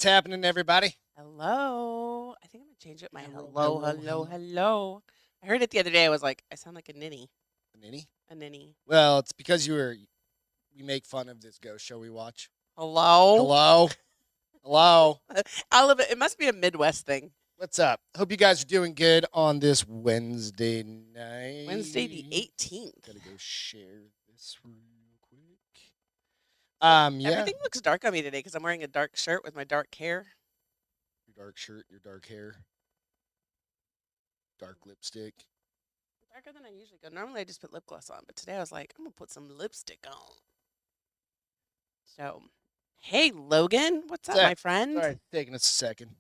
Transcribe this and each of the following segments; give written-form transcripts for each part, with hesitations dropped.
What's happening, everybody? Hello. I think I'm gonna change up my Hello, hello, hello, hello, hello. hello. I heard it the other day. I was like, I sound like a ninny. Ninny? A ninny. Well, it's because we make fun of this ghost show we watch. Hello. Hello? Hello? All of it. It must be a Midwest thing. What's up? Hope you guys are doing good on this Wednesday Wednesday the night. 18th. Gotta go share this real quick. Yeah. Everything looks dark on me today because I'm wearing a dark shirt with my dark hair. Your dark shirt, your dark hair, dark lipstick. Darker than I usually go. Normally I just put lip gloss on, but today I was like, I'm gonna put some lipstick on. So, hey Logan, what's up, my friend? Sorry, it's taking us a second.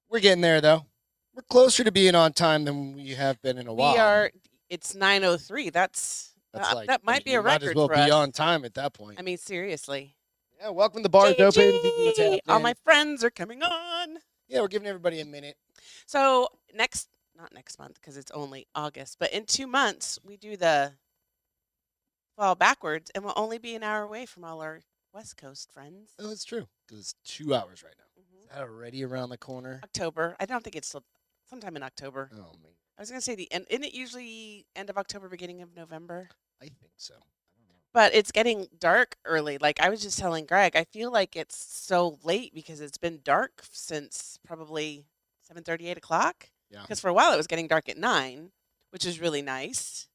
We're getting there, though. We're closer to being on time than we have been in a while. We are. It's 9:03. That might be a you might as record well for be us. on time at that point. I mean, seriously. Yeah, welcome. The bar's open. What's Gigi! All my happening? friends are coming on. Yeah, we're giving everybody a minute. So not next month because it's only August, but in 2 months we do the fall backwards, and we'll only be an hour away from all our West Coast friends. Oh, that's true. Because it's 2 hours right now. Mhm. Is that already around the corner? October. I don't think it's till sometime in October. Oh, man. I was gonna say the end. Isn't it usually end of October, beginning of November? I think so. I don't know. But it's getting dark early. Like I was just telling Greg, I feel like it's so late because it's been dark since probably 7:30, 8 o'clock. Yeah. Because for a while it was getting dark at 9, which is really nice.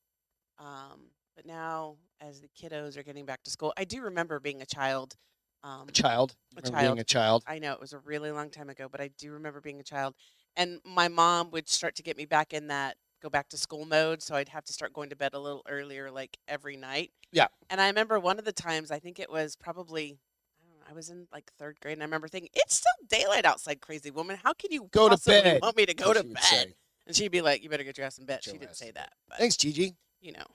But now, as the kiddos are getting back to school, I do remember being a child. A child. A Remember child. being a child. I know it was a really long time ago, but I do remember being a child. And my mom would start to get me back in that go back to school mode, so I'd have to start going to bed a little earlier, like every night. Yeah. And I remember one of the times, I think it was probably, I don't know, I was in like third grade, and I remember thinking, it's still daylight outside, crazy woman. How can you Go to possibly bed. want me to go That's to what she would bed? say. And she'd be like, you better get your ass in bed. Get your She didn't ass say in bed. that, but Thanks, Gigi. you know.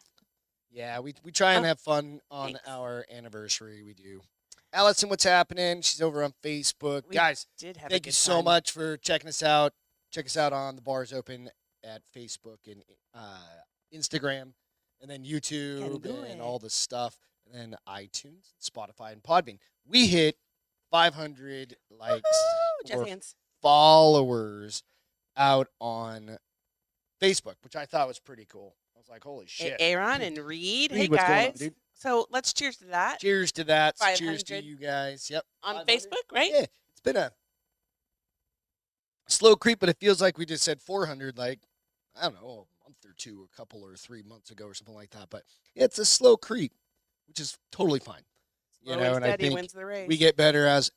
Yeah, we try and Oh, have fun on thanks. our anniversary. We do. Allison, what's happening? She's over on Facebook. We Guys, did have a thank you good so time. much for checking us out. Check us out on the Bars Open at Facebook and Instagram, and then YouTube do and it. all the stuff, and then iTunes, Spotify, and Podbean. We hit 500 likes Woohoo! Jazz or hands. followers out on Facebook, which I thought was pretty cool. I was like, holy Hey, shit. Aaron and Reed. Hey, Reed, what's going on, guys. dude? So let's cheers to that. Cheers to that. Cheers to 500 you guys. Yep. on 500. Facebook, right? Yeah, it's been a slow creep, but it feels like we just said 400, like, I don't know, a month or two, a couple or 3 months ago or something like that. But it's a slow creep, which is totally fine. Slow and And I steady think wins the race. we get better at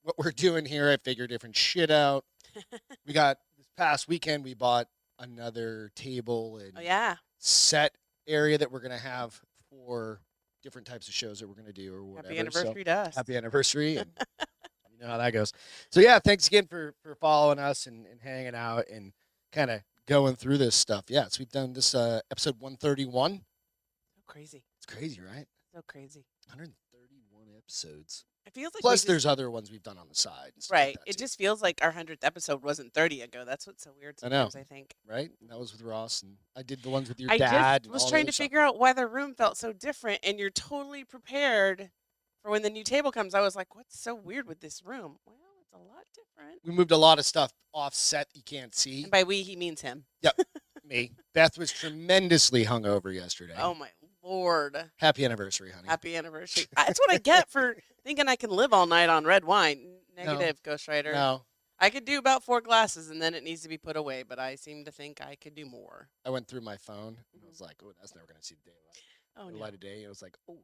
what we're doing here. I figure different shit out. We got this past weekend, we bought another table and Oh yeah. set area that we're going to have for different types of shows that we're going to do or whatever. Happy anniversary to us. Happy anniversary. And you know how that goes. So, yeah, thanks again for following us and hanging out and kind of going through this stuff. Yeah, so we've done this episode 131. So crazy. It's crazy, right? So crazy. 131 episodes. It feels like Plus, there's other ones we've done on the side. And stuff right. Like that It too, just feels like our 100th episode wasn't 30 ago. That's what's so weird I know. sometimes, I think. right? And that was with Ross, and I did the ones with your I dad. just was trying to figure out why the room felt so different, and you're totally prepared for when the new table comes. I was like, what's so weird with this room? Well, it's a lot different. We moved a lot of stuff offset you can't see. And by we, he means him. Yep, me. Beth was tremendously hungover yesterday. Oh, my Lord. Happy anniversary, honey. Happy anniversary. That's what I get for thinking I can live all night on red wine. Negative, Ghost Rider. No, I could do about 4 glasses and then it needs to be put away, but I seem to think I could do more. I went through my phone and I was like, "Oh, that's never gonna see the daylight." Oh, no. Light of day. It was like, "Oh,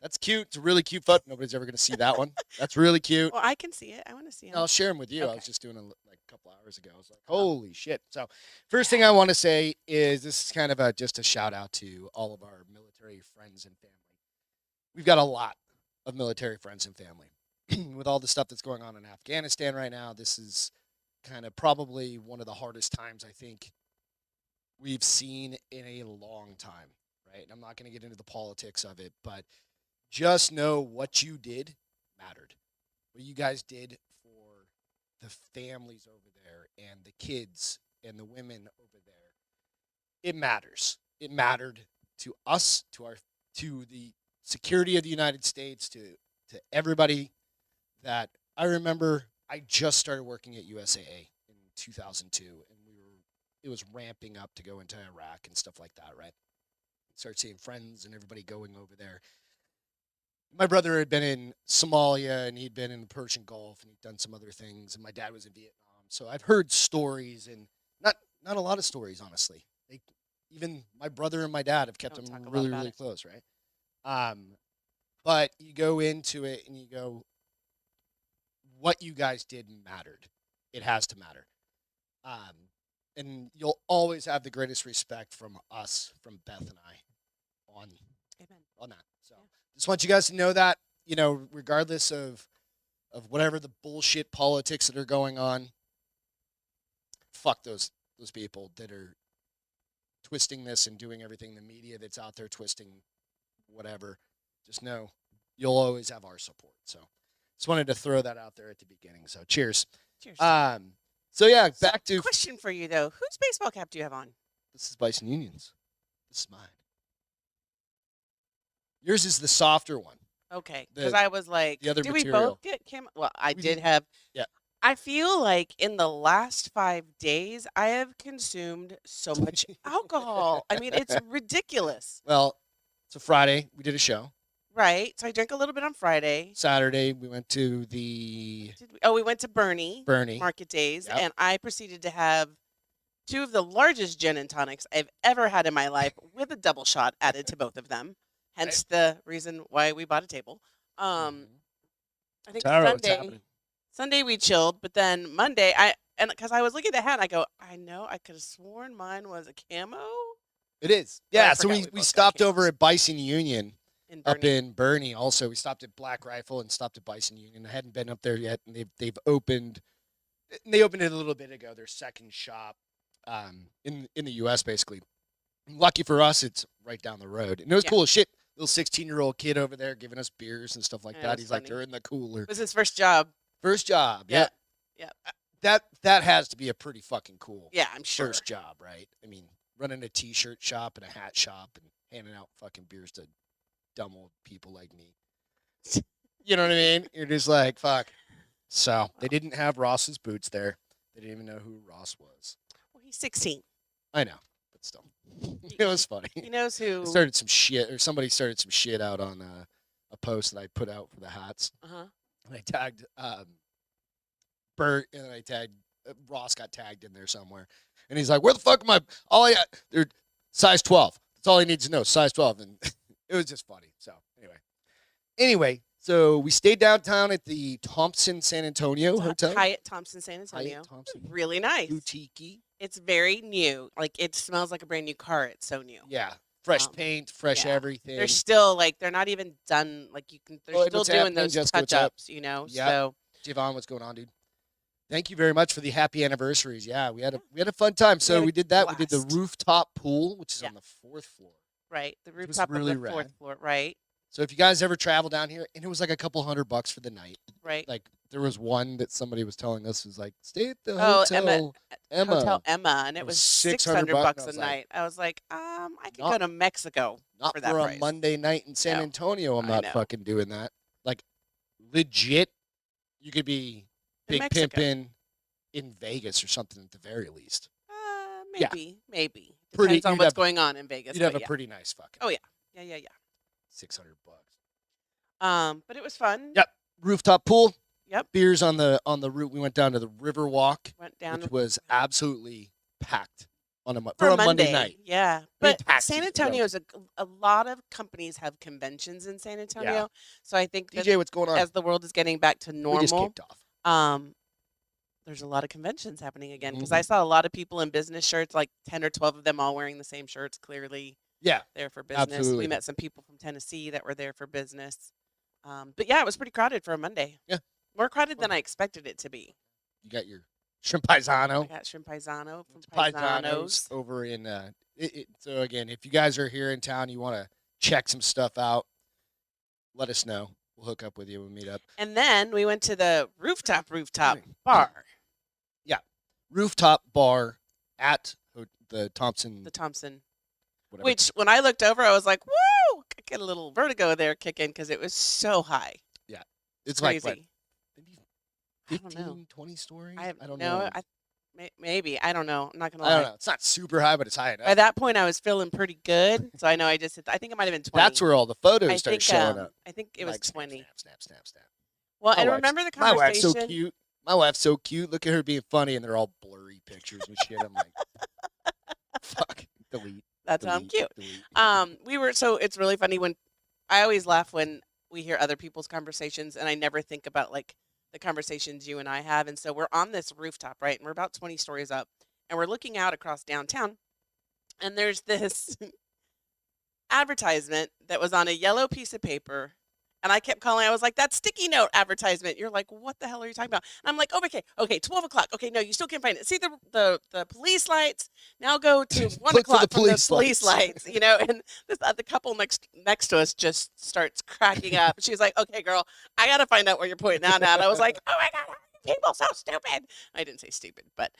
that's cute. It's a really cute photo. Nobody's ever gonna see that one. That's really cute." Well, I can see it. I want to see it. I'll share them with you. I Okay. was just doing it like a couple hours ago. I was like, "Holy shit!" So, first thing I want to say is this is kind of just a shout out to all of our military friends and family. We've got a lot of military friends and family. With all the stuff that's going on in Afghanistan right now, this is kind of probably one of the hardest times I think we've seen in a long time, right? And I'm not going to get into the politics of it, but just know what you did mattered. What you guys did for the families over there and the kids and the women over there, it matters. It mattered to us, to the security of the United States, to everybody that I remember I just started working at USAA in 2002, and it was ramping up to go into Iraq and stuff like that, right? Start seeing friends and everybody going over there. My brother had been in Somalia and he'd been in the Persian Gulf and he'd done some other things, and my dad was in Vietnam. So I've heard stories, and not a lot of stories, honestly. Like, even my brother and my dad have kept Don't them talk a lot really, about really it. close, right? But you go into it and you go, what you guys did mattered. It has to matter. And you'll always have the greatest respect from us, from Beth and I, Amen. on that. So Yeah. just want you guys to know that, regardless of whatever the bullshit politics that are going on, fuck those people that are twisting this and doing everything, the media that's out there twisting whatever. Just know you'll always have our support. So just wanted to throw that out there at the beginning. So cheers. Cheers. So yeah, So, back to question for you though: whose baseball cap do you have on? this is Bison Union's. This is mine. Yours is the softer one. Okay, The- because I was like, the other did we material. both get Kim? Well, I We did did- have. yeah. I feel like in the last 5 days, I have consumed so much alcohol. I mean, it's ridiculous, Well, it's a Friday. We did a show. right? So I drank a little bit on Friday. Saturday we went to the We went to Bernie Market Days, Yep. and I proceeded to have 2 of the largest gin and tonics I've ever had in my life, with a double shot added to both of them. Hence the reason why we bought a table. I think Tara, what's happening? Sunday we chilled, but then Monday because I was looking at the hat, I go, I know I could have sworn mine was a camo It is. But I Yeah, so forgot we we both got stopped over camos. at Bison Union in up Bernie. in Bernie. Also, we stopped at Black Rifle and stopped at Bison Union. I hadn't been up there yet, and they've opened. They opened it a little bit ago. Their second shop, in the U.S. basically. Lucky for us, it's right down the road, and it was Yeah. cool as shit. Little 16-year-old kid over there giving us beers and stuff like Yeah, it that. was He's like, funny. they're in the cooler. It was his first job. First job. Yeah. Yep. Yep. That has to be a pretty fucking cool Yeah, I'm sure. first job, right? I mean, running a t-shirt shop and a hat shop and handing out fucking beers to dumb old people like me. You know what I mean? You're just like, fuck. So they didn't have Ross's boots there. They didn't even know who Ross was. Well, he's 16. I know, but still, it was funny. He knows who. Started some shit, or somebody started some shit out on a post that I put out for the hats, Uh-huh. and I tagged Bert, and then I tagged Ross. Got tagged in there somewhere, and he's like, "Where the fuck am I? They're size 12. That's all he needs to know, size 12." And it was just funny. So anyway, so we stayed downtown at the Thompson San Antonio Hotel. Hyatt Thompson San Antonio. Hyatt Thompson. Really nice. Boutique. It's very new. Like, it smells like a brand new car. It's so new. Yeah, fresh Um, paint, fresh yeah. everything. They're still like, they're not even done. Like, they're Oh, still what's doing happening, those Jessica? What's touch up? ups, you know. Yep. So Javon, what's going on, dude? Thank you very much for the happy anniversaries. Yeah, we had a fun time. So had a we did that. We did the blast. rooftop pool, which is Yeah. on the 4th floor. right, the was rooftop really of the 4th rad. floor. Right, So if you guys ever travel down here, and it was like a couple $100 for the night. right. Like there was one that somebody was telling us was like, stay at the Oh, hotel. Emma. Hotel Emma, and It it was was $600 $600 I a was like, night. I was like, I could not- go to Mexico. Not for for, that a price. Monday night in San No. Antonio. I'm I not know. fucking doing that. Like legit, you could be In big Mexico. pimping in Vegas or something at the very least. Yeah. Maybe. Pretty- Depends on you'd what's have- going on in Vegas. You'd have but a yeah. pretty nice fucking. Oh, yeah. $600. But it was fun. Yep. Rooftop pool. Yep. Beers on the route. We went down to the River Walk, Went down which was absolutely packed on for for a Monday night. Yeah, but packed San is Antonio is a lot of companies have conventions in San Antonio. So I think that DJ, what's going on? as the world is getting back to We just normal, kicked off. there's a lot of conventions happening again because Mhm. I saw a lot of people in business shirts, like 10 or 12 of them all wearing the same shirts, clearly Yeah. there for business. Absolutely. We met some people from Tennessee that were there for business. But yeah, it was pretty crowded for a Monday. Yeah. More crowded than I expected it to be. You got your shrimp I paisano. got shrimp paisano from Paisanos Paisanos. over in so again, if you guys are here in town, you want to check some stuff out, let us know. We'll hook up with you. We'll meet up. And then we went to the rooftop Right. bar, Rooftop bar at the Thompson. the Thompson. Whatever. Which, when I looked over, I was like, "Woo!" I get a little vertigo there kicking because it was so high. it's Crazy. like what, I don't know. 15, 20 stories? I have I don't no. know. Maybe I don't know. I'm not gonna I don't lie. know. It's not super high, but it's high By enough. that point, I was feeling pretty good, so I know I just. I think it might have been 20. That's where all the photos I start think. showing up. I think it I'm was like, snap, 20. snap, snap, snap, snap. Well, My and wife's, remember the my wife's so conversation. cute. My wife's so cute. Look at her being funny, and they're all blurry pictures and shit. I'm like, fuck, delete. That's how I'm delete, cute. delete. We were so it's really funny when I always laugh when we hear other people's conversations, and I never think about like the conversations you and I have. And so we're on this rooftop, right? And we're about 20 stories up, and we're looking out across downtown, and there's this advertisement that was on a yellow piece of paper. And I kept calling. I was like, "That sticky note advertisement." You're like, "What the hell are you talking about?" And I'm like, "Oh, okay, 12 o'clock. Okay, no, you still can't find it. See the police lights. Now go to 1 Look for the o'clock from the police police lights." lights." And this the couple next to us just starts cracking up. She's like, "Okay, girl, I gotta find out where you're pointing out at." And I was like, "Oh my god, how are you people so stupid?" I didn't say stupid, but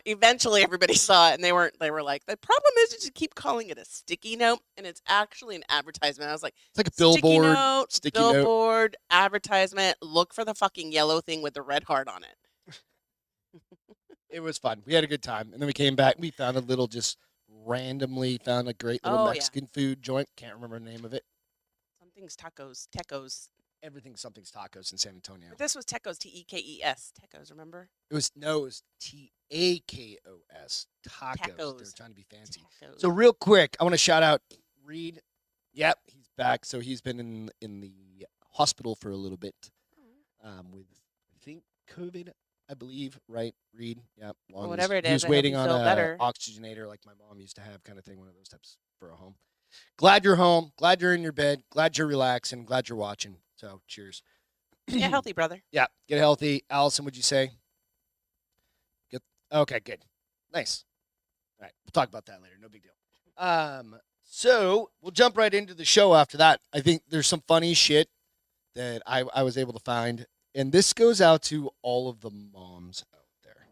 eventually everybody saw it, and they were like, "The problem is you just keep calling it a sticky note, and it's actually an advertisement." I was like, It's like a sticky billboard. note, Sticky note. billboard, advertisement. Look for the fucking yellow thing with the red heart on it. It was fun. We had a good time, and then we came back. We found a little, just randomly found a great little Oh, yeah. Mexican food joint. Can't remember the name of it. Something's tacos. Everything something's tacos in San Antonio. But this was Tecos, Tekes. Tecos, remember? It was Takos. Tacos. They were Tacos. trying to be fancy. Tacos. So real quick, I want to shout out Reed. Yep, he's back. So he's been in the hospital for a little bit with, I think, COVID, I believe, right? Reed. Yep. Well, whatever it he is, was I hope waiting you on feel a better. oxygenator like my mom used to have, kind of thing, one of those types for a home. Glad you're home. Glad you're in your bed. Glad you're relaxing. Glad you're watching. So cheers. Get healthy, brother. Yeah, get healthy. Allison, would you say? Get okay, good. Nice. All right, we'll talk about that later. No big deal. So we'll jump right into the show after that. I think there's some funny shit that I was able to find. And this goes out to all of the moms out there.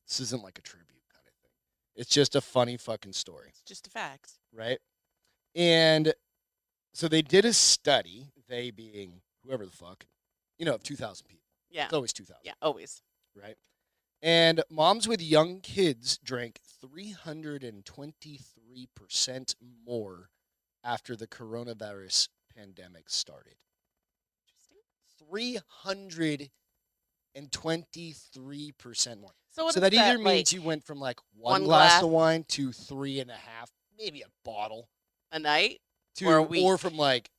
This isn't like a tribute kind of thing. It's just a funny fucking story. It's just a fact. Right? And so they did a study, they being whoever the fuck, of 2,000 people. Yeah. It's always 2,000. Yeah, always. Right? And moms with young kids drank 323% more after the coronavirus pandemic started. Interesting. 323% more. So that either like, means you went from like one glass glass of wine to 3.5, maybe a bottle a night to, or a week. or from like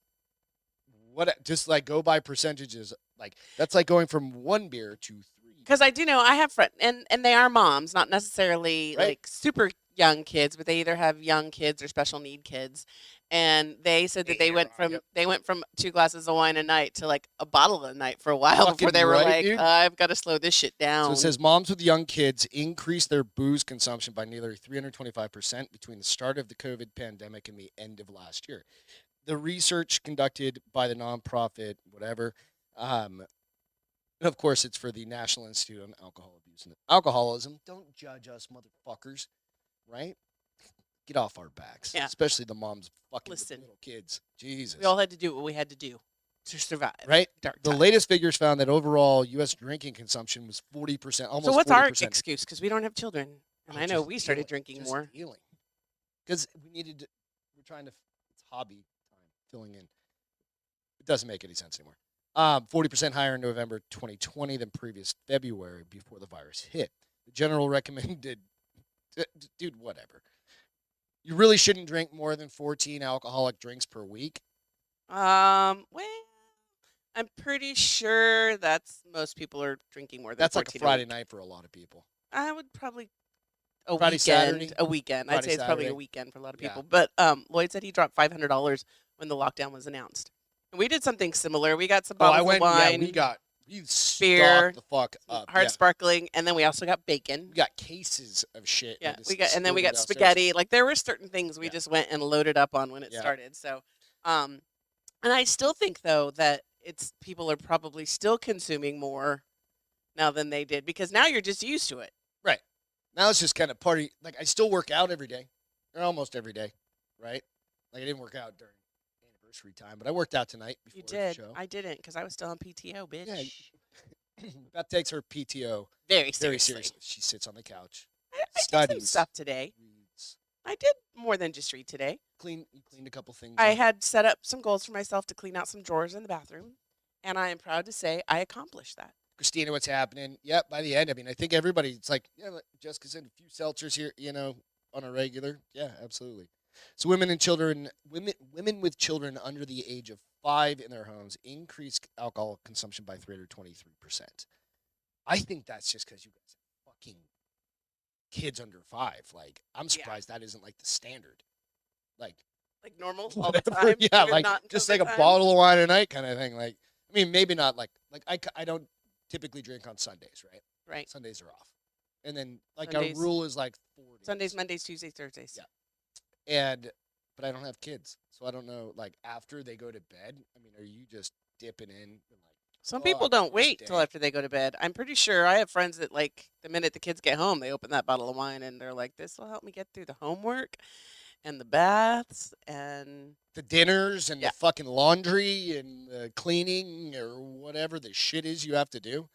just like go by percentages. Like that's like going from one beer to 3. Because I do know I have friends, and they are moms, not necessarily Right. like super young kids, but they either have young kids or special need kids. And they said that they went from 2 glasses of wine a night to like a bottle a night for a while before Fucking they were right, like, dude. I've got to slow this shit down. So it says moms with young kids increased their booze consumption by nearly 325% between the start of the COVID pandemic and the end of last year. The research conducted by the nonprofit, whatever, and of course it's for the National Institute on Alcohol Abuse and Alcoholism. Don't judge us, motherfuckers, right? Get off our backs, Yeah. Especially the moms fucking with Listen. little kids. Jesus. We all had to do what we had to do to survive. Right? Dark The times. latest figures found that overall U.S. drinking consumption was 40%, almost 40%. So what's our excuse? Because we don't have children, and Oh, I know just we started dealing, drinking just more. because we're trying to, it's hobby time, filling in. It doesn't make any sense anymore. 40% higher in November 2020 than previous February before the virus hit. The general recommended, dude, whatever. You really shouldn't drink more than 14 alcoholic drinks per week. Well, I'm pretty sure most people are drinking more than That's like a 14 Friday week. night for a lot of people. I would probably Friday, weekend. Saturday? A weekend. I'd Friday, say it's probably a Saturday. weekend for a lot of Yeah. people. But Lloyd said he dropped $500 when the lockdown was announced. And we did something similar. We got some bottles of wine, we beer, stocked the fuck up. hard Yeah. sparkling, and then we also got bacon. We got cases of shit. Yeah, just we got stored spaghetti. downstairs. Like there were certain things we Yeah. just went and loaded up on when it Yeah. started. So, and I still think though that people are probably still consuming more now than they did because now you're just used to it. Right. Now it's just kind of party. Like I still work out every day, or almost every day, right? Like I didn't work out during anniversary time, but I worked out tonight before You did. the show. I didn't because I was still on PTO, bitch. Yeah, Beth takes her PTO Very very seriously. seriously. She sits on the couch, I did some studies, stuff today. reads, I did more than just read today. you cleaned a couple things I up. had set up some goals for myself to clean out some drawers in the bathroom, and I am proud to say I accomplished that. Christina, what's happening? Yep, by the end, I mean, I think everybody, it's like, yeah, Jessica said, a few seltzers here, on a regular. Yeah, absolutely. So women with children under the age of 5 in their homes increase alcohol consumption by 323%. I think that's just because you guys have fucking kids under 5. Like, I'm Yeah. surprised that isn't like the standard. Like, Like normal all the whatever, time. yeah, even like not in just COVID like a times? bottle of wine a night kind of thing. Like, I mean, maybe not I don't typically drink on Sundays, right? Right. Sundays are off, and then like Sundays- our rule is like 4 days. Sundays, Mondays, Tuesdays, Thursdays. Yeah. And but I don't have kids, so I don't know. Like after they go to bed, I mean, are you just dipping in and like? Some Oh, people don't first wait till day. after they go to bed. I'm pretty sure I have friends that like the minute the kids get home, they open that bottle of wine and they're like, "This will help me get through the homework and the baths and The dinners and Yeah. the fucking laundry and the cleaning or whatever the shit is you have to do.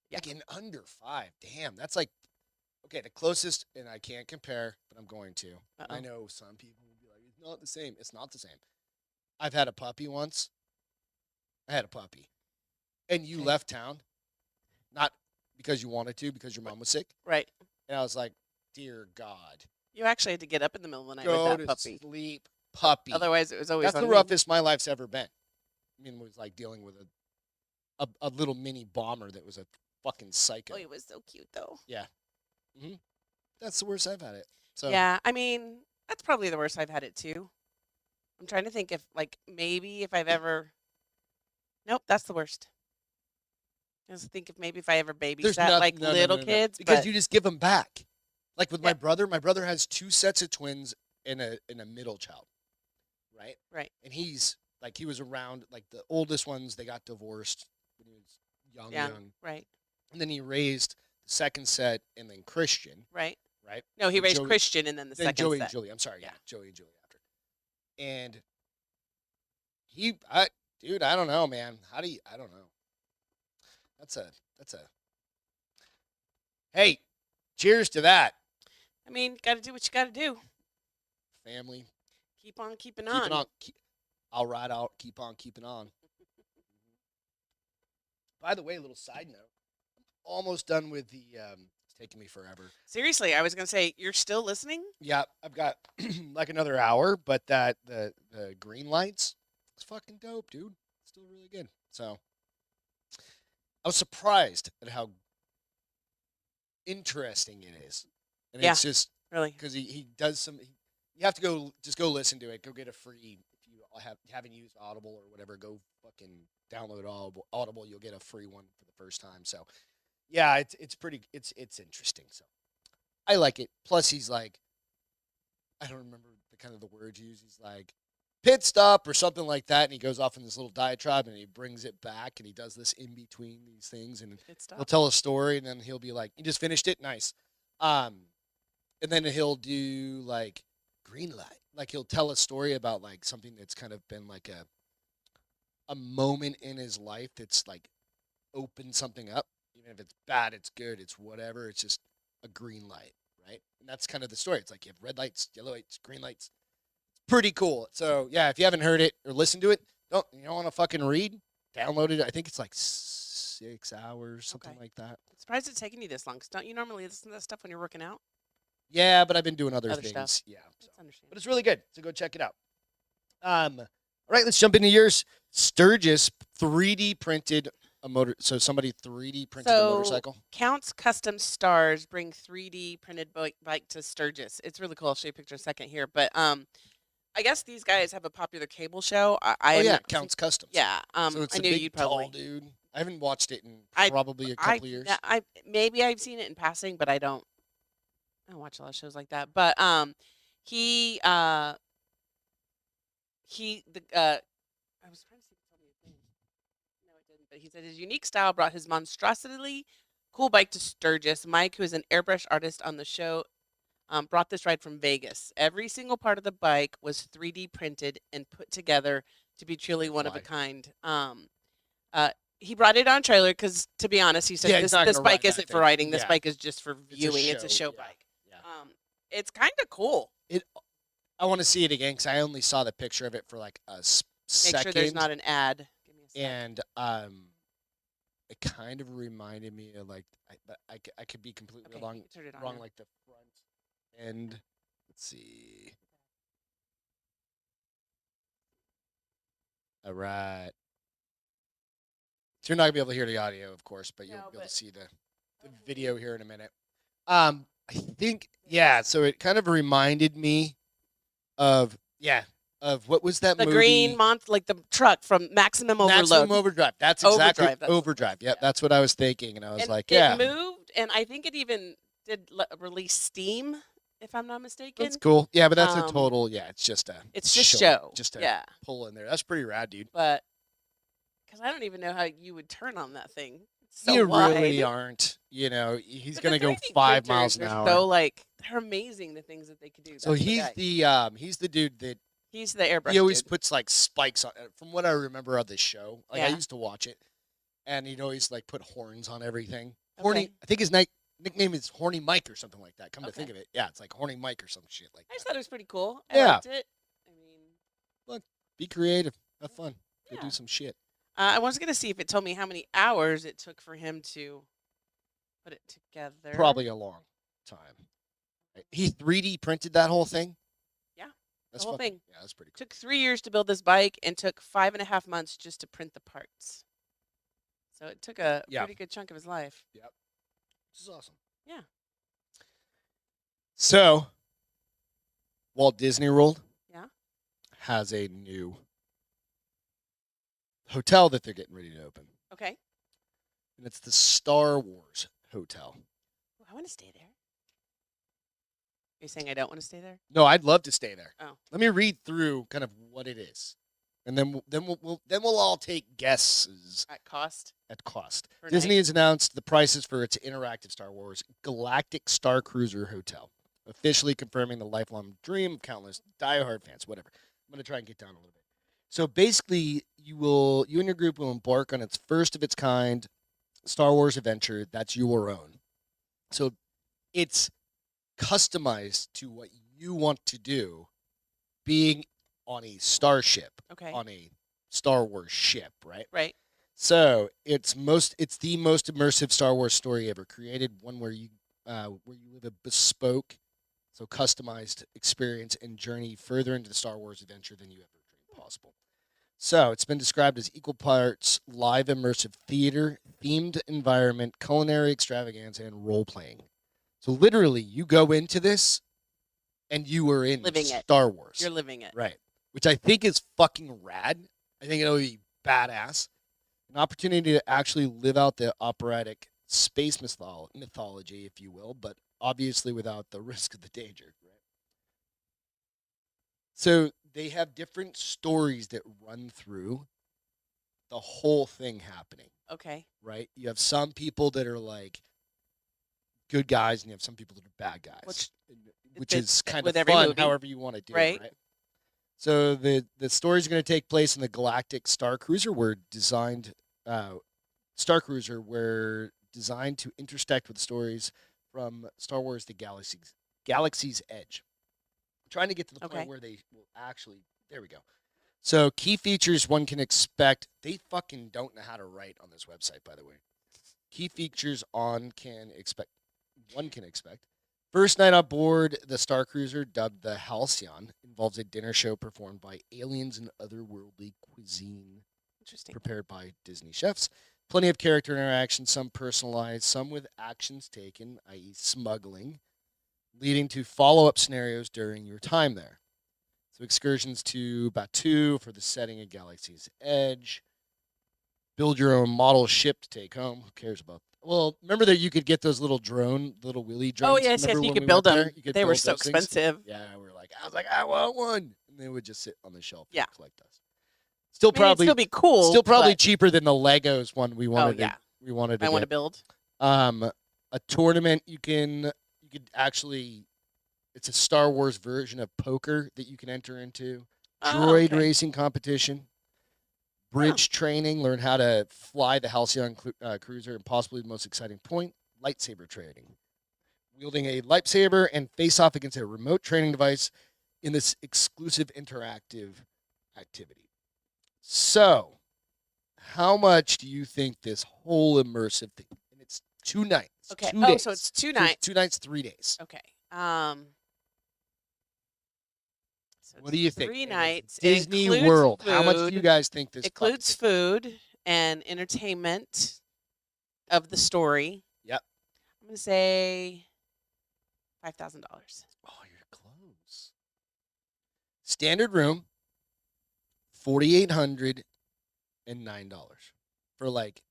Yeah. Like in under 5, damn, that's like okay. The closest, and I can't compare, but I'm going to. Uh-oh. I know some people will be like, "It's not the same." It's not the same. I've had a puppy once. I had a puppy, and you Okay. left town, not because you wanted to, because your mom was sick, right." and I was like, "Dear God, You actually had to get up in the middle of the night go with to that puppy. sleep, puppy." Otherwise, it was always That's on the me. roughest my life's ever been. I mean, it was like dealing with a little mini bomber that was a fucking psycho. Oh, he was so cute though. That's the worst I've had it. So Yeah, I mean, that's probably the worst I've had it too. I'm trying to think if like maybe if I've ever. Nope, that's the worst. Just think if maybe if I ever there's babysat like no, little no, kids, because but you just give them back. Like with Yeah. my brother has 2 sets of twins and a middle child, right? right, And he's like he was around like the oldest ones. They got divorced when he was young, right, and then he raised the second set and then Christian, right. right? No, he And raised Joey- Christian and then the then second Joey set. and Julie. I'm sorry, yeah, Yeah. Joey and Julie after. And dude, I don't know, man. I don't know. That's a hey, cheers to that I mean, got to do what you got to do. family. Keep on keeping Keep it on. I'll ride out. Keep on keeping on. By the way, little side note. I'm almost done with the. It's taking me forever. Seriously, I was gonna say you're still listening. Yeah, I've got like another hour, but the green lights, it's fucking dope, dude. It's still really good. So I was surprised at how interesting it is, and Yeah. it's just Really, because he does some. You have to go listen to it. Go get a free if you haven't used Audible or whatever. Go fucking download Audible. You'll get a free one for the first time. So yeah, it's pretty. It's interesting. So I like it. Plus he's like, I don't remember the kind of the words used. He's like pit stop or something like that, and he goes off in this little diatribe and he brings it back and he does this in between these things and good stuff. he'll tell a story and then he'll be like, "You just finished it, nice." And then he'll do like green light, like he'll tell a story about like something that's kind of been like a moment in his life that's like opened something up. Even if it's bad, it's good, it's whatever. It's just a green light, right? And that's kind of the story. It's like you have red lights, yellow lights, green lights. Pretty cool. So yeah, if you haven't heard it or listened to it, you don't want to fucking read, download it. I think it's like 6 hours, something Okay. like that. I'm surprised it's taking you this long. Cause don't you normally listen to that stuff when you're working out? Yeah, but I've been doing other Other things. stuff. Yeah. So. That's understandable. But it's really good. So go check it out. All right, let's jump into yours. Sturgis 3D printed a motor. So somebody 3D printed a motorcycle. Counts Custom Stars bring 3D printed bike to Sturgis. It's really cool. I'll show you a picture in a second here. But I guess these guys have a popular cable show. I Oh have yeah, not Counts Customs. Yeah. So it's I a knew big, you'd probably. tall dude. I haven't watched it in I- probably a couple of years. Maybe I've seen it in passing, but I don't watch a lot of shows like that. But he I was trying to see if it told me a thing. No, it didn't. But he said his unique style brought his monstrosity cool bike to Sturgis. Mike, who is an airbrush artist on the show, brought this ride from Vegas. Every single part of the bike was 3D printed and put together to be truly one of a Fly. kind. he brought it on trailer because, to be honest, he said Yeah, he's not this gonna ride bike that isn't for thing. riding. This Yeah. bike is just for It's a viewing. It's a show yeah, bike. yeah. It's kind of cool. I want to see it again because I only saw the picture of it for like a Make second. sure there's not an ad. Give me a sec. And it kind of reminded me of like I could be completely Okay, wrong, you can turn it on now. like the front end. Let's see. All right. So you're not gonna be able to hear the audio, of course, but you'll No, be able but- to see the video here in a minute. I think yeah. So it kind of reminded me of what was that The movie? green month, like the truck from Maximum Overload. Maximum Overdrive. That's exactly Overdrive, that's what it Overdrive. was, Yep, yeah. that's what I was thinking, and I was And like, it yeah, moved, and I think it even did release Steam, if I'm not mistaken. that's cool. Yeah, but that's a Um, total. Yeah, it's just a. It's just show. Just a yeah, pull in there. That's pretty rad, dude. but because I don't even know how you would turn on that thing. It's so you wide. really aren't. You know, he's But gonna the go 3D 5 miles pictures an are hour. So like they're amazing. The things that they could do. So That's guy. he's the dude that He's the airbrush. he always dude. puts like spikes on. From what I remember of the show, like I Yeah. used to watch it, and he'd always like put horns on everything. Horny. Okay. I think his nickname is Horny Mike or something like that. Come to think Okay. of it, yeah, it's like Horny Mike or some shit like I just that. thought it was pretty cool. I Yeah. liked it. I mean, Be creative, have fun, go Yeah. do some shit. I was gonna see if it told me how many hours it took for him to put it together. Probably a long time. He 3D printed that whole thing. Yeah, That's whole fucking- thing. Yeah, that's pretty cool. Took 3 years to build this bike and took 5.5 months just to print the parts. So it took a Yeah. pretty good chunk of his life. This is awesome. Yeah. So, Walt Disney World Yeah. has a new hotel that they're getting ready to open, Okay. and it's the Star Wars Hotel. Ooh, I want to stay there. Are you saying I don't want to stay there? No, I'd love to stay there. Oh. Let me read through kind of what it is, and then we'll all take guesses At cost? at cost. Per Disney night? has announced the prices for its interactive Star Wars Galactic Star Cruiser Hotel, officially confirming the lifelong dream of countless diehard fans. Whatever. I'm going to try and get down a little bit. So basically, you and your group will embark on its first of its kind Star Wars adventure that's your own. So it's customized to what you want to do, being on a starship, Okay. on a Star Wars ship, right? Right. So it's the most immersive Star Wars story ever created. One where you live a bespoke, so customized experience and journey further into the Star Wars adventure than you ever dreamed possible. So it's been described as equal parts live immersive theater, themed environment, culinary extravaganza, and role playing. So literally, you go into this, and you are in Living it. Star Wars. You're living it. Right. Which I think is fucking rad. I think it'll be badass. An opportunity to actually live out the operatic space mythology, if you will, but obviously without the risk of the danger. Right. So they have different stories that run through the whole thing happening. Okay. Right. You have some people that are like good guys, and you have some people that are bad guys. Which fits is kind of with every fun, movie. however you want to do Right. it, right? So the story is going to take place in the Galactic Star Cruiser, Star Cruiser, where designed to intersect with stories from Star Wars: The Galaxy's Edge. I'm trying to get to the Okay. point where they will actually. There we go. So key features one can expect. They fucking don't know how to write on this website, by the way. Key features one can expect. First night on board the Star Cruiser, dubbed the Halcyon, involves a dinner show performed by aliens and otherworldly cuisine Interesting. prepared by Disney chefs. Plenty of character interaction, some personalized, some with actions taken, i.e. smuggling, leading to follow-up scenarios during your time there. So excursions to Batuu for the setting of Galaxy's Edge. Build your own model ship to take home. Who cares about that? Well, remember that you could get those little wheelie drones? Oh yes, Remember you when could we build went them. there? You could They were build so those things? expensive. Yeah, I was like, I want one, and they would just sit on the shelf. Yeah. And collect us. Still I mean, it'd probably still be cool. still probably but- cheaper than the Legos one we Oh wanted. yeah. We wanted to I want to get. build. A tournament you could actually. It's a Star Wars version of poker that you can enter into. Oh, Droid okay. racing competition. bridge training, learn how to fly the Halcyon cruiser, and possibly the most exciting point, lightsaber training. Wielding a lightsaber and face off against a remote training device in this exclusive interactive activity. So, how much do you think this whole immersive thing? And it's 2 nights. Okay. 2 days. So it's 2 So nights. it's 2 nights, 3 days. Okay. So What do you think? 3 And nights. it's Disney World. How much do you guys think this includes food and entertainment of the story? Yep. I'm gonna say $5,000. Oh, you're close. Standard room, $4,809 for like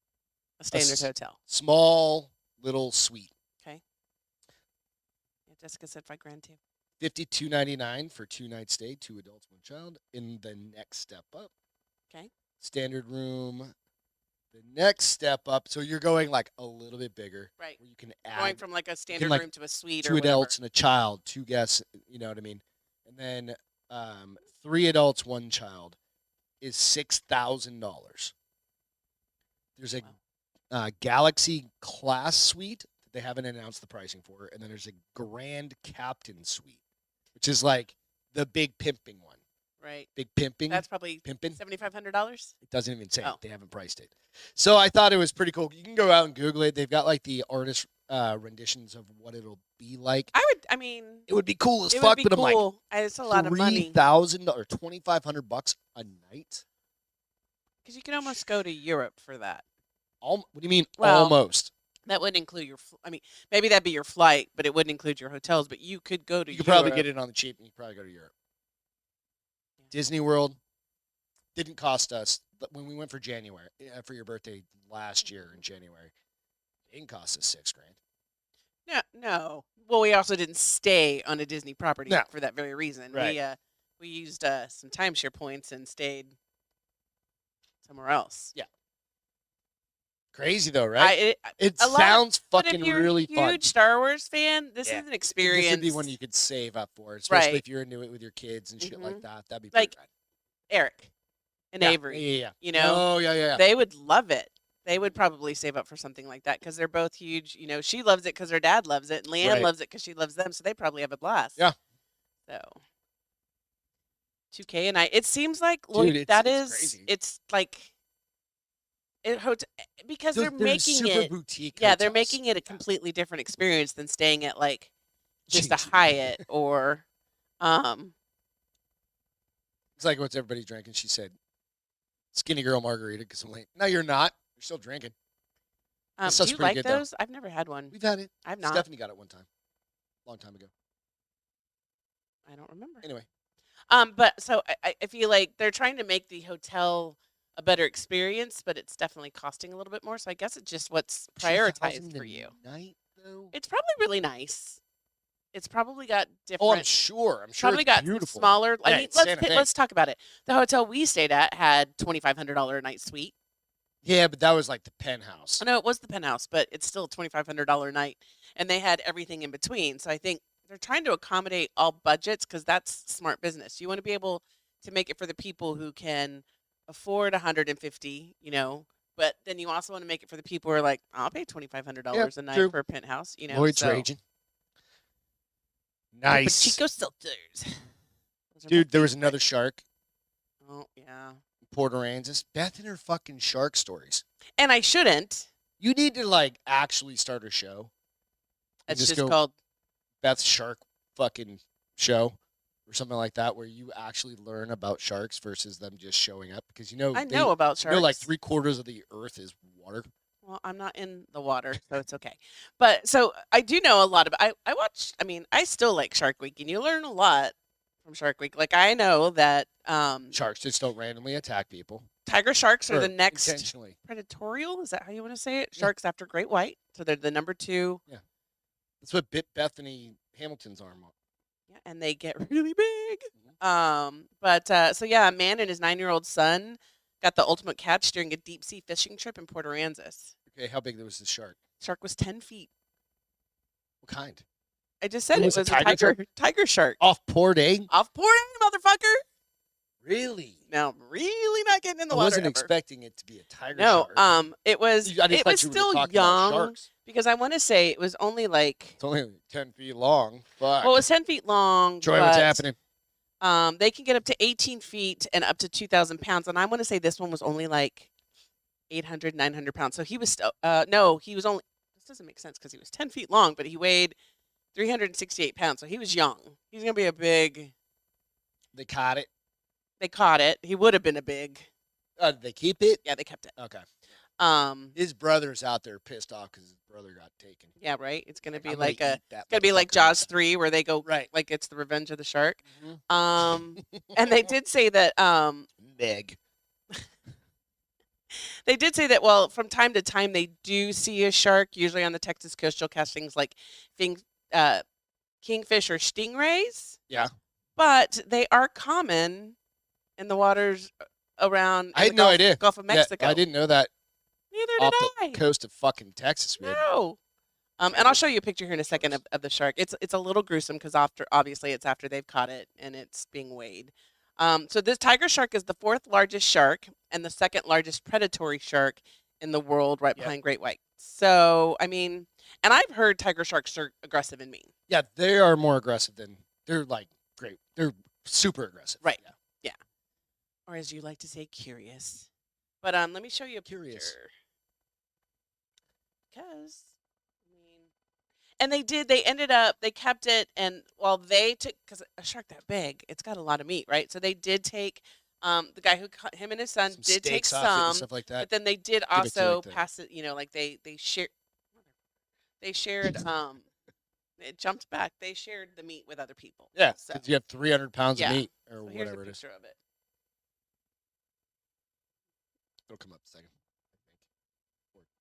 A standard hotel. small little suite. Okay. Yeah, Jessica said $5,000 too. $52.99 for 2 night stay, 2 adults, 1 child. In the next step up. Okay. Standard room. The next step up, so you're going like a little bit bigger, Right. Where you can add Going from like a standard like, room to a suite or 2 whatever. adults and a child, 2 guests. You know what I mean? And then 3 adults, 1 child is $6,000. There's a Galaxy class suite that they haven't announced the pricing for, and then there's a Grand Captain suite, which is like the big pimping one. Right. Big pimping. That's probably pimping. $7,500. It doesn't even say Oh. it. They haven't priced it. So I thought it was pretty cool. You can go out and Google it. They've got like the artist renditions of what it'll be like. I mean, It would be cool as it fuck, would be but I'm like, cool. It's a lot of money. $3,000 or $2,500 a night. Because you can almost go to Europe for that. What do you mean Well, almost? That wouldn't include your. Maybe that'd be your flight, but it wouldn't include your hotels. But you could go to. You could probably get it on the cheap, and you could probably go to Europe. Disney World didn't cost us, but when we went for January for your birthday last year in January, it didn't cost us $6,000. No. Well, we also didn't stay on a Disney property No. for that very reason. Right. We used some timeshare points and stayed somewhere else. Yeah. Crazy though, right? It a lot- sounds But if fucking you're really a huge fun. Star Wars fan, this Yeah. is an experience. This would be one you could save up for, especially Right. if you're into it with your kids and shit like that. That'd be Like, pretty rad. Eric and Yeah, Avery. Yeah. You know, Oh yeah. they would love it. They would probably save up for something like that because they're both huge. You know, she loves it because her dad loves it, and Leanne Right. loves it because she loves them. So they probably have a blast. Yeah. So, $2,000 a night. It seems like Dude, it's crazy. it's like because they're They're making super it. boutique. Yeah, they're hotels. making it a completely different experience than staying at like just a Jeez. Hyatt or It's like what's everybody drinking? She said, "Skinny girl margarita." Because I'm like, no, you're not. You're still drinking. That do stuff's you pretty like good, though. those? I've never had one. We've had it. I've not. Stephanie got it one time, long time ago. I don't remember. Anyway, But so I feel like they're trying to make the hotel a better experience, but it's definitely costing a little bit more. So I guess it's just what's prioritized for you. Night though. It's probably really nice. It's probably got different. Oh, I'm sure. I'm sure. Probably It's got beautiful. smaller. Yeah, I mean, it's Santa Fe. let's talk about it. The hotel we stayed at had $2,500 a night suite. Yeah, but that was like the penthouse. I know it was the penthouse, but it's still a $2,500 a night, and they had everything in between. So I think they're trying to accommodate all budgets because that's smart business. You want to be able to make it for the people who can afford 150, you know, but then you also want to make it for the people who are like, I'll pay $2,500 a night true. for a penthouse, you know. Lloyd's so. raging. Nice, Chico Seltzers. Those are my dude. There was favorite. another shark. Oh yeah. Port Aransas. Beth and her fucking shark stories. And I shouldn't. You need to like actually start a show. And It's just go called. Beth's Shark fucking show or something like that, where you actually learn about sharks versus them just showing up. Because you know, I know about sharks. You know, like 3/4 of the earth is water. Well, I'm not in the water, so it's okay. But so I do know a lot about. I watch. I mean, I still like Shark Week, and you learn a lot from Shark Week. Like I know that Sharks just don't randomly attack people. tiger sharks are Or the next intentionally. predatorial. Is that how you want to say it? Yeah. Sharks after great white, so they're the number 2. That's what bit Bethany Hamilton's arm off. Yeah, and they get really big. Mm-hmm. So yeah, a man and his 9-year-old son got the ultimate catch during a deep sea fishing trip in Port Aransas. Okay, how big was the shark? Shark was 10 feet. What kind? I just said It it was was a a tiger shark? tiger shark. Off Port A? Off Port A, motherfucker. Really? Now I'm really not getting in the I water wasn't ever. expecting it to be a tiger No, shark. it was I just thought you were still talking about young sharks. because I want to say it was only like, It's only 10 feet long. Fuck. well, it was 10 feet long, Troy, what's but happening? they can get up to 18 feet and up to 2,000 pounds. And I want to say this one was only like 800, 900 pounds. So he was still, no, he was only, this doesn't make sense because he was 10 feet long, but he weighed 368 pounds. So he was young. He's going to be a big, They caught it. they caught it. He would have been a big, Did they keep it? yeah, they kept it. Okay. Um, His brother's out there pissed off because his brother got taken. yeah, right. It's going to be I'm gonna like a, eat that it's going to be like motherfucker. Jaws 3 where they go, Right. like it's the revenge of the shark. Mhm. And they did say that, Meg. they did say that, well, from time to time they do see a shark. Usually on the Texas coast, you'll catch things like kingfish or stingrays. Yeah. But they are common in the waters around. I had no idea. Gulf of Mexico. Yeah, I didn't know that. Neither Off did the I. coast of fucking Texas, man. No. And I'll show you a picture here in a second of the shark. It's a little gruesome because obviously it's after they've caught it and it's being weighed. So this tiger shark is the 4th largest shark and the 2nd largest predatory shark in the world, right behind great white. So I mean, and I've heard tiger sharks are aggressive and mean. Yeah, they are more aggressive than they're like great. They're super aggressive. Right. Yeah. Or as you like to say, curious. But let me show you a Curious. picture. Because, I mean, and they ended up, they kept it, and while they took, because a shark that big, it's got a lot of meat, right? So they did take, the guy who caught him and his son Some did take steaks off it and some, stuff like that. but then they did Give it to, also like, the- pass it, like they shared, it jumped back, they shared the meat with other people. Yeah, So, because you have 300 pounds Yeah. of meat or so here's a whatever it is. picture of it. It'll come up a second.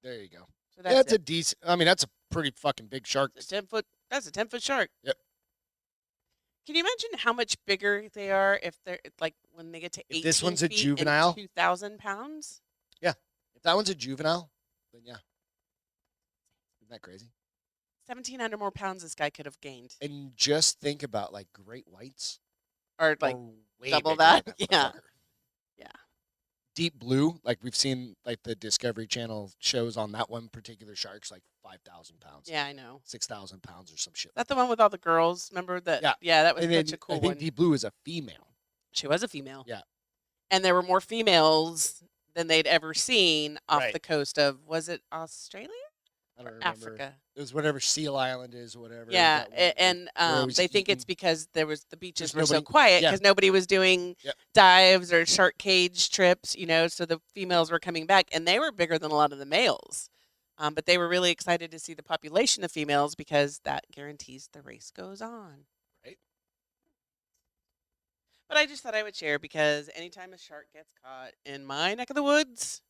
There you go. So that's Yeah, it's it. a decent. I mean, that's a pretty fucking big shark. It's a 10-foot. That's a 10-foot shark. Yep. Can you imagine how much bigger they are if they're like when they get to 18 If this one's a feet juvenile? and 2,000 pounds? If that one's a juvenile, then yeah. Isn't that crazy? 1,700 more pounds this guy could have gained, And just think about like great whites. or like are way double bigger that? than Yeah. motherfucker. Yeah. Deep blue, like we've seen, like the Discovery Channel shows on that one particular shark's like 5,000 pounds, Yeah, I know. 6,000 pounds or some shit. Is that the one with all the girls? Remember that? Yeah. Yeah, that was And such then a cool I think one. Deep Blue is a female. She was a female. Yeah. And there were more females than they'd ever seen off Right. the coast of, was it Australia I don't or remember. Africa? It was whatever Seal Island is, or whatever. Yeah, that one, and where it was they think it's eaten. because the beaches There's were so nobody- quiet yeah. because nobody was doing Yep. dives or shark cage trips, so the females were coming back, and they were bigger than a lot of the males. But they were really excited to see the population of females because that guarantees the race goes on. Right. But I just thought I would share because anytime a shark gets caught in my neck of the woods,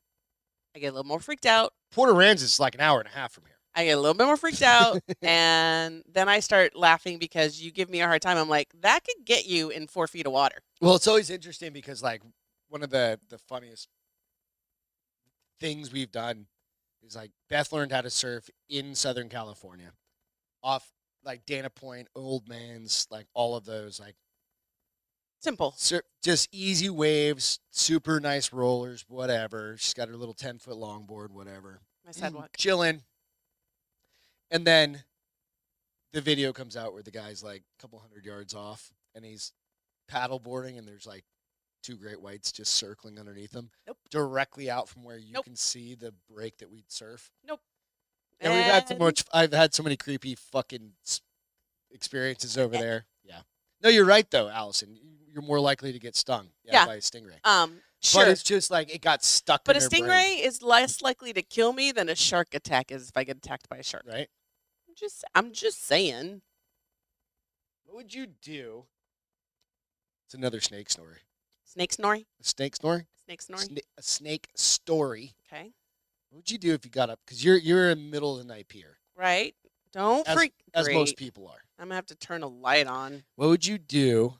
I get a little more freaked out. Port Aransas is like an hour and a half from here. I get a little bit more freaked out, and then I start laughing because you give me a hard time. I'm like, that could get you in 4 feet of water. Well, it's always interesting because like one of the funniest things we've done is like Beth learned how to surf in Southern California, off like Dana Point, Old Man's, like all of those, like Simple. just easy waves, super nice rollers, whatever. She's got her little 10-foot longboard, whatever. My sidewalk. Chilling. And then the video comes out where the guy's like a couple hundred yards off and he's paddle boarding and there's like 2 great whites just circling underneath him. Nope. Directly out from where you Nope. can see the break that we'd surf. Nope. And we've had so And- much, I've had so many creepy fucking experiences over there. Yeah. No, you're right though, Allison. You're more likely to get stung Yeah. by a stingray. Sure. But it's just like it got stuck But in a their brain, stingray is less likely to kill me than a shark attack is if I get attacked by a shark. right? I'm just saying. What would you do? It's another snake story. Snake snoring. A snake story? Snake snoring. A snake story. Okay. What would you do if you got up? Because you're in the middle of the night pier, Right. Don't as, freak. as Great. most people are. I'm gonna have to turn a light on. What would you do,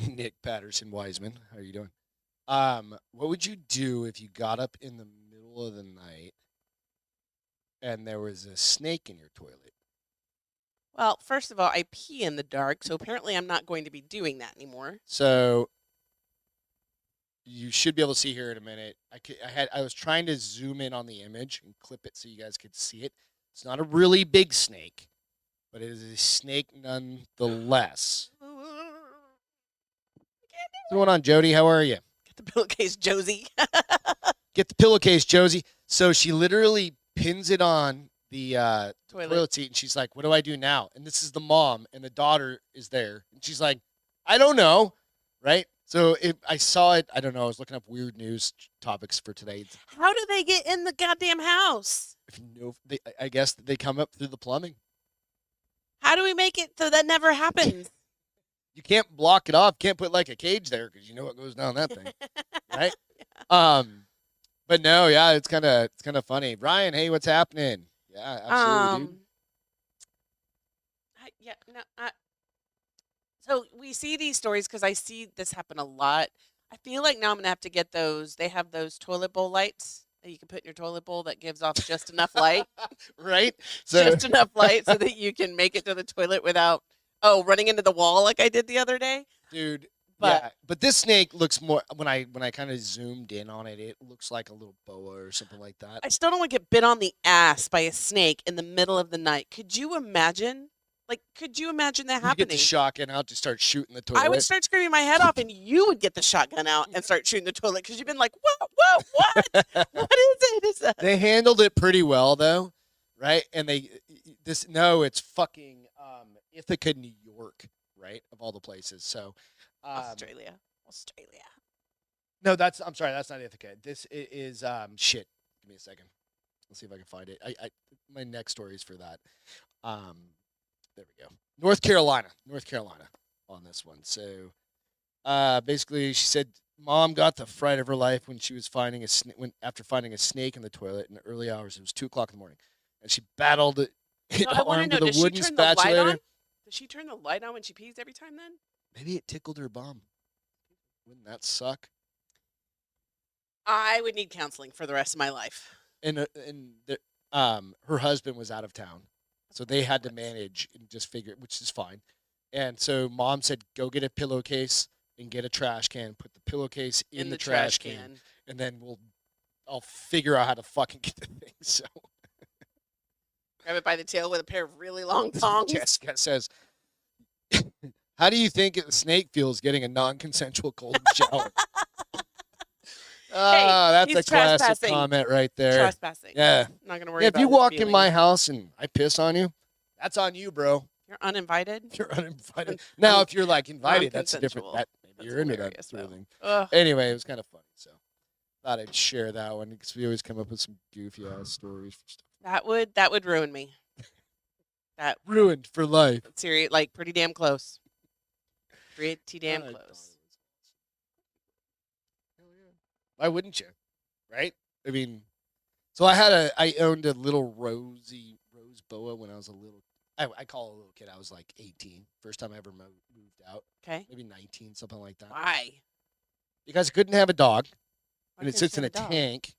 Nick Patterson Wiseman? How are you doing? What would you do if you got up in the middle of the night and there was a snake in your toilet? Well, first of all, I pee in the dark, so apparently I'm not going to be doing that anymore. So you should be able to see here in a minute. I was trying to zoom in on the image and clip it so you guys could see it. It's not a really big snake, but it is a snake nonetheless. What's going on, Jody? How are you? Get the pillowcase, Josie. Get the pillowcase, Josie. So she literally pins it on the toilet seat, and she's like, "What do I do now?" And this is the mom, and the daughter is there, and she's like, "I don't know," right? So I saw it. I don't know. I was looking up weird news topics for today. How do they get in the goddamn house? I guess they come up through the plumbing. How do we make it so that never happens? You can't block it off. Can't put like a cage there because you know what goes down that thing, right? Yeah. But no, yeah, it's kind of funny. Ryan, hey, what's happening? Yeah, absolutely, dude. So we see these stories because I see this happen a lot. I feel like now I'm gonna have to get those. They have those toilet bowl lights that you can put in your toilet bowl that gives off just enough light, right? So just enough light so that you can make it to the toilet without running into the wall like I did the other day. Dude, but this snake looks more when I kind of zoomed in on it, it looks like a little boa or something like that. I still don't want to get bit on the ass by a snake in the middle of the night. Could you imagine? Could you imagine that You happening? get the shotgun out to start shooting the toilet. I would start screaming my head off, and you would get the shotgun out and start shooting the toilet because you've been like, what? What is it? They handled it pretty well, though, right? And it's fucking Ithaca, New York, right? Of all the places. So, Australia. No, I'm sorry, that's not Ithaca. This is shit. Give me a second. Let's see if I can find it. My next story is for that. There we go. North Carolina on this one. So, basically, she said mom got the fright of her life when she was after finding a snake in the toilet in the early hours. It was 2:00 in the morning, and she battled it. Armed with a wooden spatula. Does she turn the light on when she pees every time? Then maybe it tickled her bum. Wouldn't that suck? I would need counseling for the rest of my life. And her husband was out of town. So they had to manage and just figure it, which is fine. And so mom said, go get a pillowcase and get a trash can, put the pillowcase in the trash can, and then I'll figure out how to fucking get the thing. So grab it by the tail with a pair of really long tongs. Jessica says, how do you think a snake feels getting a non-consensual golden shower? That's a classic comment right there. Trespassing. Yeah. I'm not gonna worry about if you walk in my house and I piss on you, that's on you, bro. You're uninvited. You're uninvited. Now, if you're like invited, that's different. Maybe you're into that sort of thing. Anyway, it was kind of funny, so thought I'd share that one because we always come up with some goofy ass stories for stuff. That would ruin me. That ruined for life. Serious, pretty damn close. Pretty damn close. Why wouldn't you? Right? I mean, so I owned a little rose boa when I was I call it a little kid. I was like 18. First time I ever moved out. Okay. Maybe 19, something like that. Why? Because I couldn't have a dog. Why and it sits in a tank.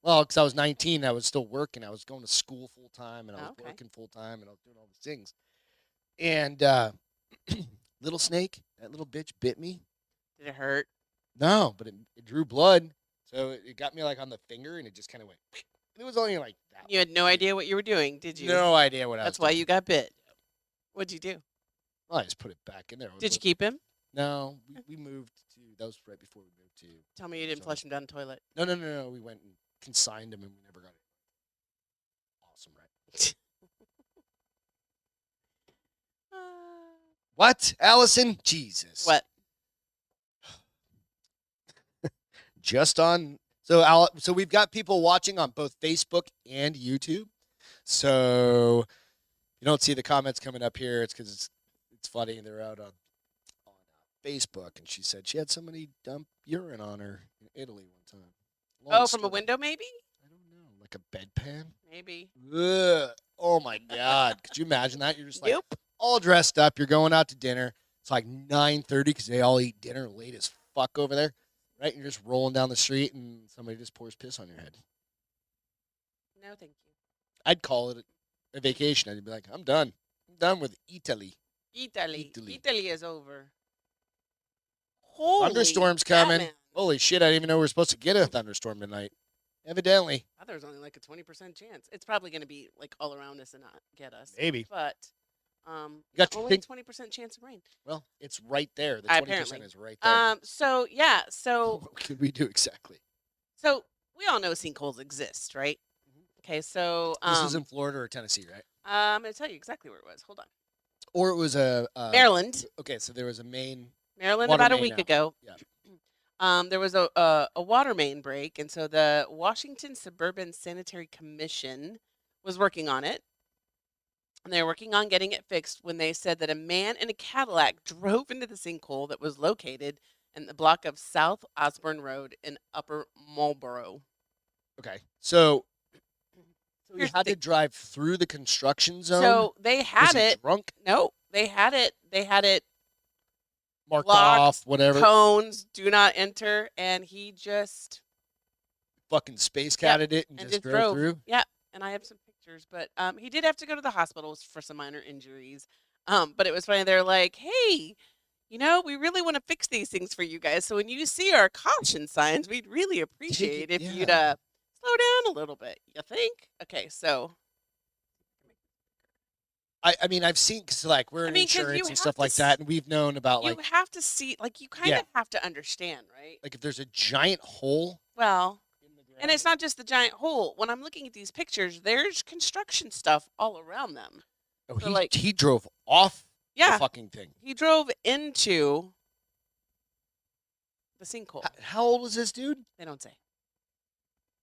Well, because I was 19, I was still working. I was going to school full time, and I was working full time, and I was doing all these things. And little snake, that little bitch bit me. Did it hurt? No, but it drew blood. So it got me like on the finger, and it just kind of went. It was only like that. You had no idea what you were doing, did you? No idea what I was doing. That's why you got bit. What'd you do? Well, I just put it back in there. Did you keep him? No, we moved to. That was right before we moved to. Tell me you didn't flush him down the toilet. No. We went and consigned him, and we never got it. Awesome, right? What, Allison? Jesus. What? So we've got people watching on both Facebook and YouTube. So you don't see the comments coming up here. It's because it's funny. They're out on Facebook, and she said she had somebody dump urine on her in Italy one time. From a window, maybe? I don't know, like a bedpan. Maybe. Ugh. Oh my God! Could you imagine that? You're just like Nope. all dressed up. You're going out to dinner. It's like 9:30 because they all eat dinner late as fuck over there. Right, you're just rolling down the street and somebody just pours piss on your head. No, thank you. I'd call it a vacation. I'd be like, I'm done. I'm done with Italy. Italy is over. Holy Thunderstorms coming. man. Holy shit! I didn't even know we were supposed to get a thunderstorm tonight. Evidently, I thought there was only like a 20% chance. It's probably going to be like all around us and not get us. maybe. But You got to only think. 20% chance of rain. Well, it's right there. The Apparently. 20% is right there. So yeah, so What could we do exactly? so we all know sinkholes exist, right? Okay, so This was in Florida or Tennessee, right? I'm going to tell you exactly where it was. Hold on. Or it was a Maryland. Okay, so there was a main. Maryland Water about a main week out. ago. Yeah. There was a water main break, and so the Washington Suburban Sanitary Commission was working on it. And they were working on getting it fixed when they said that a man in a Cadillac drove into the sinkhole that was located in the block of South Osborne Road in Upper Marlboro. Okay, so you Here's the had to thing. drive through the construction zone. So they Was had he it. drunk, No, they had it. They had it. marked Blocked, off, whatever. Cones, do not enter, and he just Fucking space catted it and, and just drove through. Yeah, and I have some pictures, but he did have to go to the hospital for some minor injuries. But it was funny. They're like, "Hey, we really want to fix these things for you guys. So when you see our caution signs, we'd really appreciate if you'd yeah. slow down a little bit." You think? Okay, so I mean, I've seen because like we're in 'cause you insurance and have stuff to like that, and we've known about you like have to see, like, you kind Yeah. of have to understand, right? if there's a giant hole Well, in the ground. and it's not just the giant hole. When I'm looking at these pictures, there's construction stuff all around them. Oh, so, like- he drove off Yeah, the fucking thing. he drove into the sinkhole. How old was this dude? They don't say.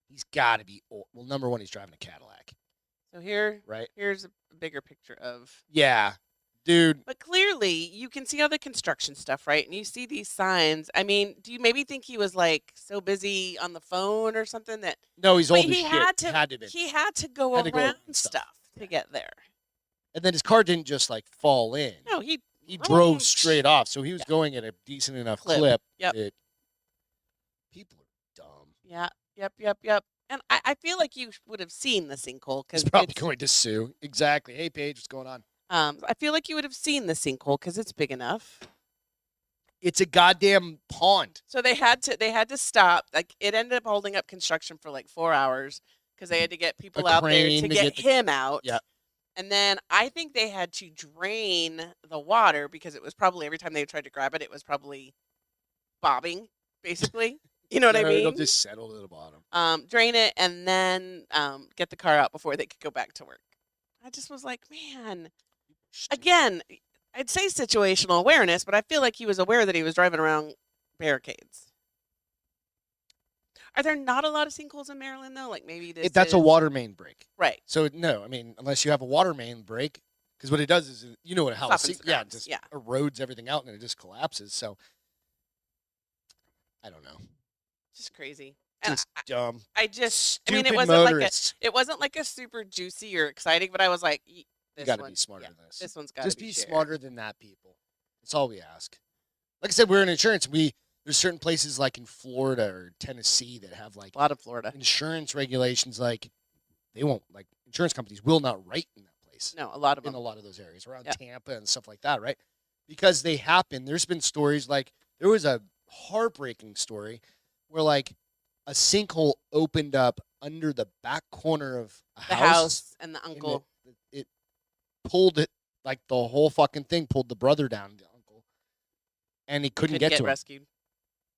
He's got to be old. Well, number one, he's driving a Cadillac, So right? here's a bigger picture of. Yeah, dude. But clearly, you can see all the construction stuff, right? And you see these signs. I mean, do you maybe think he was like so busy on the phone or something that? No, he's But old as he shit. had to. Had to be. He had to go Had to go around around stuff. stuff to get there. And then his car didn't just like fall in. No, he drove straight off, so he was going at a decent enough clip. Yep. that people are dumb. Yeah. Yep. And I feel like you would have seen the sinkhole because He's probably going to sue. Exactly. Hey, Paige, what's going on? I feel like you would have seen the sinkhole because it's big enough. It's a goddamn pond. So they had to stop. Like, it ended up holding up construction for like 4 hours because they had to get people out there crane to to get get him out. Yeah. And then I think they had to drain the water because it was probably every time they tried to grab it, it was probably bobbing, basically. You know what I mean? It'll just settle to the bottom. Drain it and then get the car out before they could go back to work. I just was like, man. Again, I'd say situational awareness, but I feel like he was aware that he was driving around barricades. Are there not a lot of sinkholes in Maryland, though? Like, maybe this That's a is- water main break. Right. So no, I mean, unless you have a water main break, because what it does is, you know how Softens the it ground, just yeah. erodes everything out and it just collapses. So I don't know. Just crazy. And Just dumb. I just, I Stupid mean, it wasn't motorists. it wasn't like a super juicy or exciting, but I was like, You this got to one, be smarter yeah, than this. this one's got Just to be shared. smarter than that, people. That's all we ask. Like I said, we're in insurance. There's certain places like in Florida or Tennessee that have like A lot of Florida. insurance regulations. Like they won't, like insurance companies will not write in that place. No, a lot of In them. a lot of those areas around Yep. Tampa and stuff like that, right? Because they happen. There's been stories like there was a heartbreaking story where like a sinkhole opened up under the back corner of a The house. house and the and uncle. it pulled it, like the whole fucking thing pulled the brother down, the uncle, and he couldn't get to him, rescued.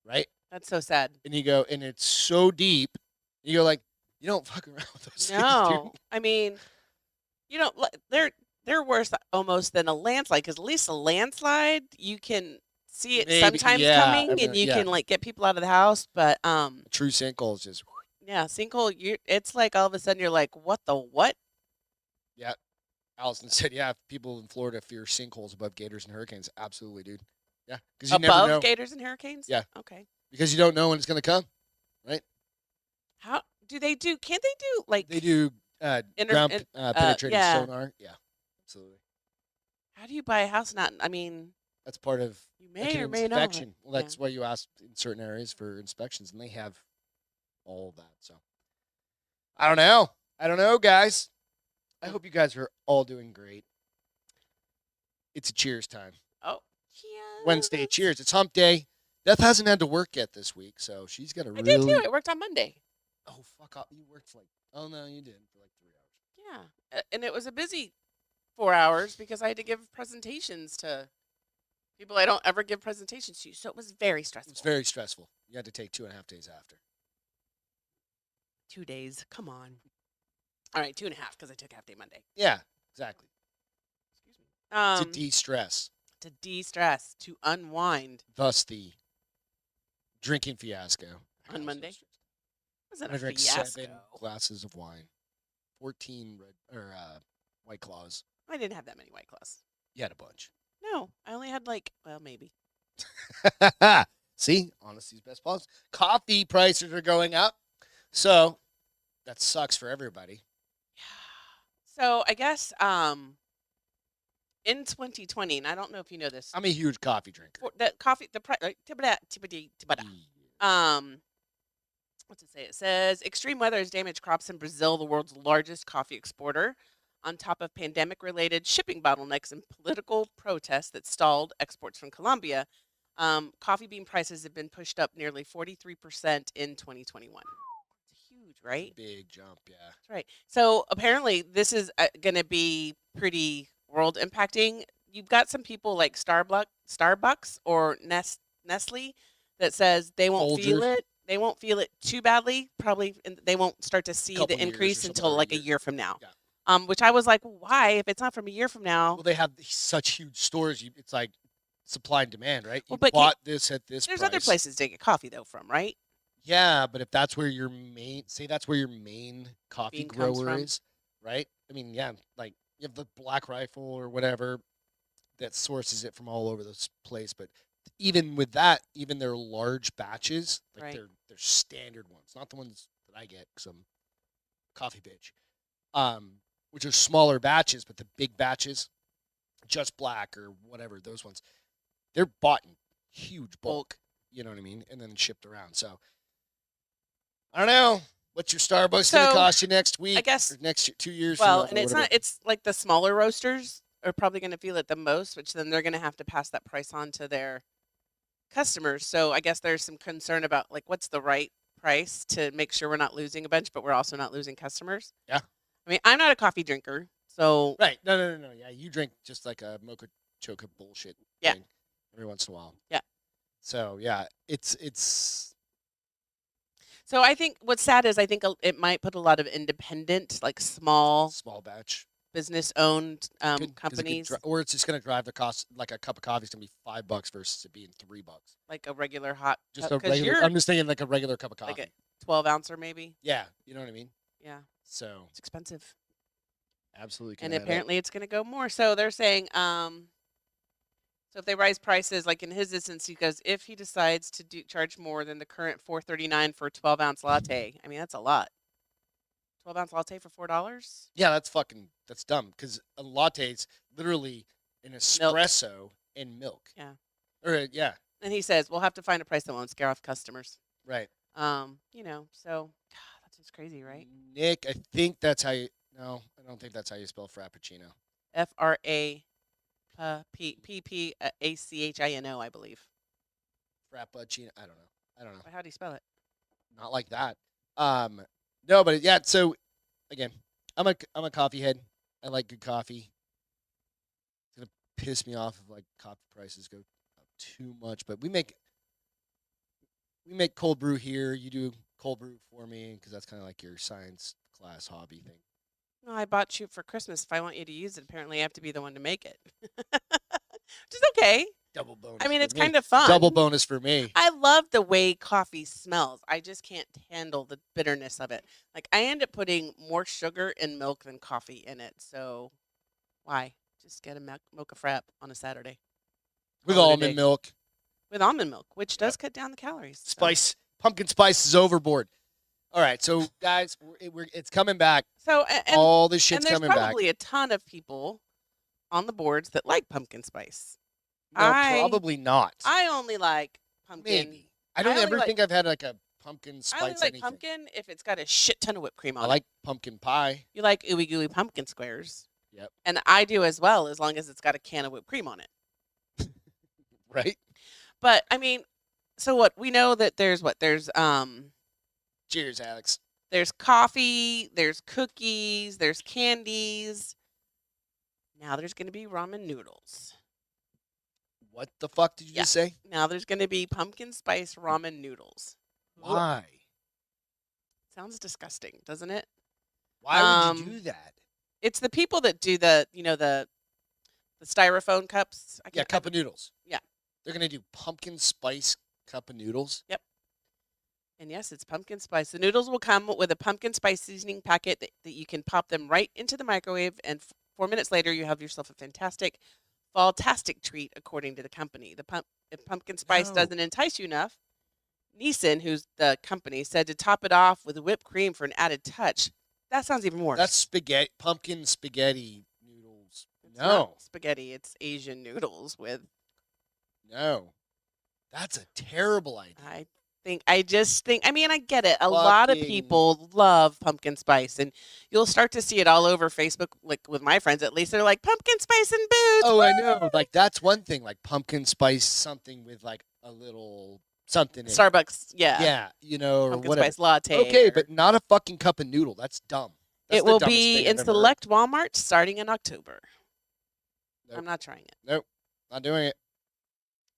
right? That's so sad. And you go, and it's so deep. You go like, you don't fuck around with those things, No, dude. I mean, they're worse almost than a landslide because at least a landslide you can see it Maybe, sometimes yeah, coming I mean, and you yeah. can like get people out of the house. But A true sinkhole is just, yeah, sinkhole. It's like all of a sudden you're like, what the what? yeah. Allison said, yeah, people in Florida fear sinkholes above gators and hurricanes. Absolutely, dude. Yeah, because you never Above know. gators and hurricanes? Yeah. Okay. Because you don't know when it's gonna come. How do they do? Can't they do like? They do ground penetrating yeah. sonar. Yeah, absolutely. How do you buy a house? Not. I mean, That's part of you like may an or may not. inspection. Well, that's why you ask in certain areas for inspections, and they have all of that. So I don't know, guys. I hope you guys are all doing great. It's a cheers time. Oh, yeah. Wednesday, cheers. It's hump day. Beth hasn't had to work yet this week, so she's got to I did really. too. I worked on Monday. Oh fuck off! You worked for like. Oh no, you didn't for like 3 hours. Yeah, and it was a busy 4 hours because I had to give presentations to people I don't ever give presentations to. So it was very stressful. It's very stressful. You had to take 2.5 days after. 2 days. Come on. All right, 2.5 because I took half day Monday. Yeah, exactly. Excuse me. To de-stress. To de-stress, to unwind. Thus the drinking fiasco On Monday? Was that I a drank fiasco? 7 glasses of wine, 14 White Claws. I didn't have that many White Claws. You had a bunch. No, I only had maybe. See, honesty's best policy. Coffee prices are going up, so that sucks for everybody. So I guess in 2020, and I don't know if you know this, I'm a huge coffee drinker. the price, what's it say? It says extreme weather has damaged crops in Brazil, the world's largest coffee exporter, on top of pandemic-related shipping bottlenecks and political protests that stalled exports from Colombia. Coffee bean prices have been pushed up nearly 43% in 2021. It's huge, right? Big jump, yeah. That's right. So apparently, this is going to be pretty world impacting. You've got some people like Starbucks or Nestle that says they won't feel Folgers. it. They won't feel it too badly. Probably they won't start to see Couple the years or increase something, until or a like a year. year from now. Yeah. Which I was like, why? If it's not from a year from now, Well, they have such huge stores. It's like supply and demand, right? You Well, but bought this at this there's price. other places to get coffee though from, right? Yeah, but if that's where your main coffee Bean comes grower from. is, right? I mean, yeah, like you have the Black Rifle or whatever that sources it from all over this place. But even with that, even their large batches, like Right. they're standard ones, not the ones that I get because I'm a coffee bitch. Which are smaller batches, but the big batches, just black or whatever, those ones, they're bought in huge bulk. You know what I mean? And then shipped around. So I don't know. What's your Starbucks going to So, cost you next week? I guess- Or next 2 years Well, from and now? it's or not. whatever. It's like the smaller roasters are probably going to feel it the most, which then they're going to have to pass that price on to their customers. So I guess there's some concern about like what's the right price to make sure we're not losing a bunch, but we're also not losing customers. Yeah. I mean, I'm not a coffee drinker, so Right. No. Yeah, you drink just like a mocha choca bullshit Yeah. thing every once in a while. Yeah. So, yeah, it's So I think what's sad is I think it might put a lot of independent, like small small batch. business-owned Good, 'cause it could companies, or it's just going to drive the cost. Like a cup of coffee is going to be $5 versus it being $3. like a regular hot Just cup, a 'cause regular. you're I'm just thinking like a regular cup of coffee. like a 12-ouncer maybe. Yeah, you know what I mean. Yeah, So it's expensive. absolutely. And can add up. apparently it's going to go more. So they're saying, so if they rise prices, like in his instance, he goes, if he decides to charge more than the current $4.39 for a 12-ounce latte, I mean that's a lot. 12-ounce latte for $4? Yeah, that's dumb because a latte's literally an espresso and milk. Yeah. Or yeah, And he says we'll have to find a price that won't scare off customers. right. So God, that's just crazy, right? Nick, I think that's how you. No, I don't think that's how you spell frappuccino. FRAPPACHINO, I believe. Frappuccino. I don't know. But how do you spell it? Not like that. No, but yeah. So again, I'm a coffee head. I like good coffee. It's gonna piss me off if like coffee prices go up too much. But we make cold brew here. You do cold brew for me because that's kind of like your science class hobby thing. No, I bought you for Christmas. If I want you to use it, apparently I have to be the one to make it. Which is okay. Double bonus. I mean, for it's me. kind of fun. Double bonus for me. I love the way coffee smells. I just can't handle the bitterness of it. Like I end up putting more sugar in milk than coffee in it. So why? Just get a mocha frap on a Saturday With Call it a almond day. milk. with almond milk, which does cut down the calories. so. Spice. Pumpkin spice is overboard. All right, so guys, it's coming back. So and All this and shit's there's coming back. probably a ton of people on the boards that like pumpkin spice. No, probably not. I only like pumpkin. Maybe. I don't I only ever like- think I've had like a pumpkin spice I only like anything. pumpkin if it's got a shit ton of whipped cream on I it. like pumpkin pie. You like ooey gooey pumpkin squares. Yep. And I do as well, as long as it's got a can of whipped cream on it. Right? But I mean, So what we know that Cheers, Alex. there's coffee, there's cookies, there's candies. Now there's going to be ramen noodles. What the fuck did you Yeah. just say? Now there's going to be pumpkin spice ramen noodles. Why? Sounds disgusting, doesn't it? Why would you do that? It's the people that do the styrofoam cups. Cup of noodles. Yeah. They're gonna do pumpkin spice cup of noodles. Yep. And yes, it's pumpkin spice. The noodles will come with a pumpkin spice seasoning packet that you can pop them right into the microwave, and 4 minutes later, you have yourself a fantastic, fall-tastic treat, according to the company. If pumpkin spice No. doesn't entice you enough, Neeson, who's the company, said to top it off with whipped cream for an added touch. That sounds even worse. That's spaghetti, pumpkin spaghetti noodles. It's No, not spaghetti. It's Asian noodles with. no, that's a terrible idea. I get it. A lot of Fucking- people love pumpkin spice, and you'll start to see it all over Facebook, like with my friends at least. They're like, pumpkin spice and booze. Oh, I know. Like that's one thing. Like pumpkin spice something with like a little something in it. Starbucks, yeah. Yeah, or Pumpkin whatever. spice latte. Okay, or- but not a fucking cup of noodle. That's dumb. That's it the will dumbest be thing in I've ever heard. select Walmart starting in October. Nope. I'm not trying it. Nope, not doing it.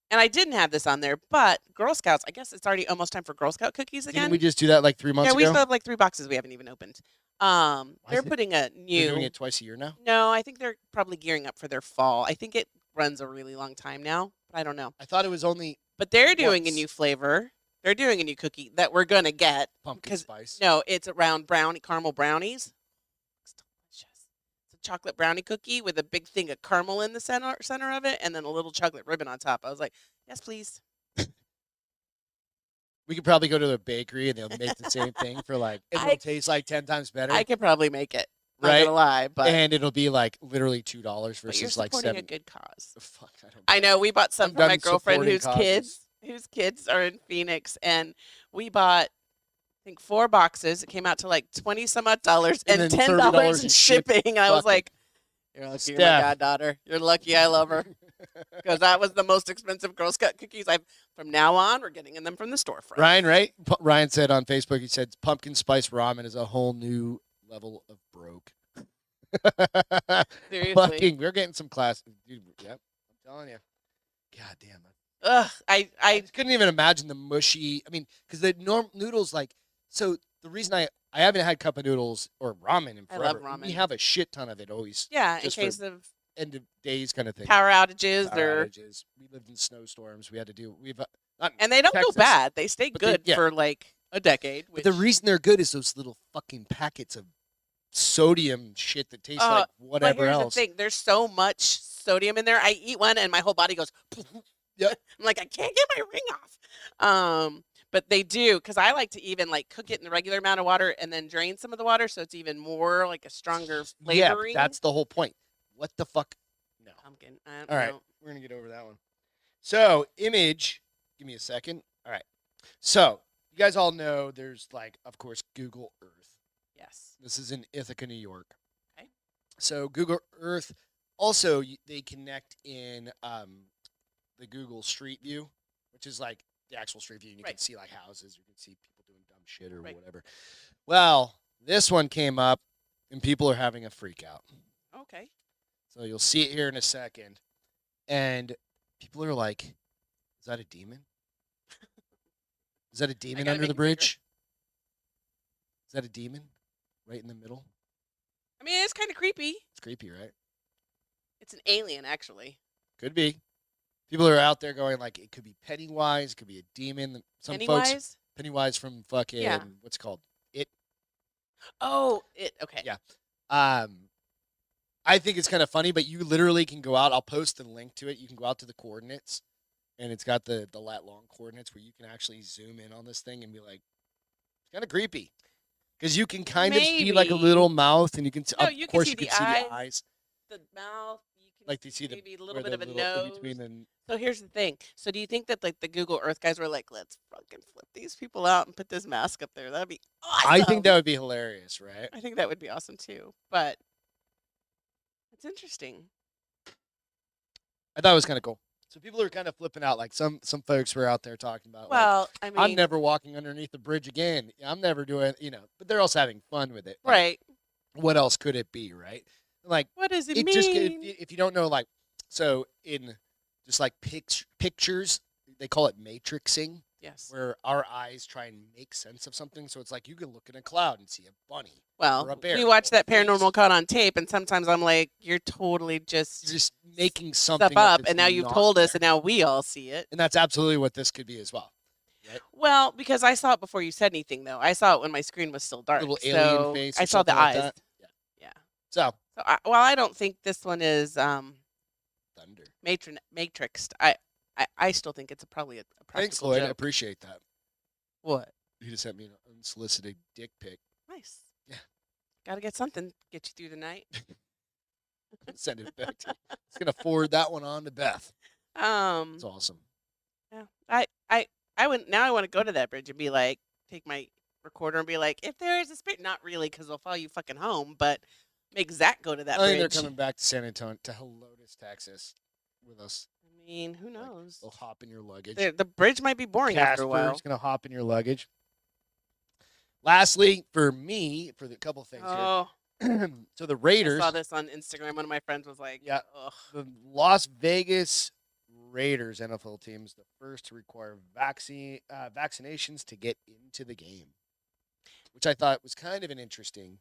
And I didn't have this on there, but Girl Scouts, I guess it's already almost time for Girl Scout cookies again. Didn't we just do that like 3 months yeah, we ago? still have like 3 boxes we haven't even opened. They're is it- putting a new. You're doing it twice a year now. No, I think they're probably gearing up for their fall. I think it runs a really long time now, but I don't know. I thoued it was only But they're doing a Once. new flavor. They're doing a new cookie that we're gonna get. pumpkin 'Cause- spice. No, it's around caramel brownies. It's delicious. It's a chocolate brownie cookie with a big thing of caramel in the center of it, and then a little chocolate ribbon on top. I was like, yes, please. We could probably go to the bakery and they'll make the same thing for like it'll taste like 10 times better. I could probably make it. Not Right? gonna lie, but, and it'll be like literally $2 but you're versus like supporting $7. a good cause. Fuck, I don't. I know we bought some I'm for my done girlfriend supporting whose kids are in Phoenix, and we bought I think 4 boxes. It came out to like 20 some odd dollars And and then $10 $30 in in shipping. I was Fucking like, "You're lucky, you're my Steph. goddaughter. You're lucky I love her." Because that was the most expensive Girl Scout cookies from now on, we're getting them from the storefront. Ryan, right? Ryan said on Facebook, he said pumpkin spice ramen is a whole new level of broke. Seriously. Fucking, we're getting some class. Dude, yep, I'm telling you. God damn it. Ugh, I I just couldn't even imagine the mushy. I mean, because the noodles, like, so the reason I haven't had cup of noodles or ramen in I forever. love ramen. We have a shit ton of it always. yeah, in just for case of End of days kind of thing. power outages Power or outages. We lived in snowstorms. We had to do. and they don't Texas, go bad. They stay but they- good yeah. for like a decade. But the which- reason they're good is those little fucking packets of sodium shit that tastes like But whatever here's else. the thing: there's so much sodium in there. I eat one, and my whole body goes. Yep. I'm like, I can't get my ring off. But they do because I like to even like cook it in the regular amount of water and then drain some of the water, so it's even more like a stronger Yeah, flavoring. that's the whole point. What the fuck? No. pumpkin. I don't All right, know. we're gonna get over that one. So, image. Give me a second. All right. So, you guys all know there's like, of course, Google Earth. Yes. This is in Ithaca, New York. Okay. So Google Earth also they connect in the Google Street View, which is like the actual street view. And you can Right. see like houses, you can see people doing dumb shit or Right. whatever. Well, this one came up, and people are having a freak out. Okay. So you'll see it here in a second, and people are like, "Is that a demon? Is that a demon gotta under make the it bigger. bridge? Is that a demon right in the middle? I mean, it's kind of creepy. It's creepy, right? It's an alien, actually. Could be. People are out there going like, it could be Pennywise, it could be a demon. Some folks, Pennywise. Pennywise from fucking Yeah. what's it called It. Oh, it. Okay. Yeah. I think it's kind of funny, but you literally can go out. I'll post the link to it. You can go out to the coordinates, and it's got the lat long coordinates where you can actually zoom in on this thing and be like, it's kind of creepy. Because you can kind of see like a Maybe. little mouth, and you can see, No, of you can course see you can the see eyes. the eyes. The mouth. You can Like, do you see maybe a where little bit the of a in nose. between the So here's the thing. So do you think that like the Google Earth guys were like, let's fucking flip these people out and put this mask up there? That'd be awesome. I think that would be hilarious, right? I think that would be awesome too. But it's interesting. I thought it was kind of cool. So people are kind of flipping out. Like some folks were out there talking about, like, Well, I I'm mean, never walking underneath the bridge again. I'm never doing, but they're also having fun with it. Like, right. what else could it be, right? Like, What does it it just mean? if you don't know, like, so in just like pictures, they call it matrixing, Yes. where our eyes try and make sense of something. So it's like you can look in a cloud and see a bunny or a Well, bear we watch or a that face. paranormal caught on tape, and sometimes I'm like, you're totally You're just just making stuff something up, that's and now you've not told us, there. and now we all see it. And that's absolutely what this could be as well, right? Well, because I saw it before you said anything, though. I saw it when my screen was still dark. Little alien So face I or saw the something like eyes. that. Yeah. Yeah. So So, well, I don't think this one is thunder. matrixed. I still think it's probably a practical Thanks, Lloyd. I joke. appreciate that. What? You just sent me an unsolicited dick pic. Nice. Yeah. Got to get something get you through the night. Send it back to you. It's gonna forward that one on to Beth. It's awesome. Yeah. I wouldn't. Now I want to go to that bridge and be like, take my recorder and be like, if there is a spirit, not really, because they'll follow you fucking home, but make Zach go to that I think bridge. they're coming back to San Antonio, to Helotes, Texas, with us. I mean, who knows? They'll hop in your luggage. The bridge might be boring after a while. Casper's gonna hop in your luggage. Lastly, for me, for the couple things Oh, here. So the I Raiders, saw this on Instagram. One of my friends was like, Yeah. ugh. the Las Vegas Raiders NFL team is the first to require vaccinations to get into the game, which I thought was kind of an interesting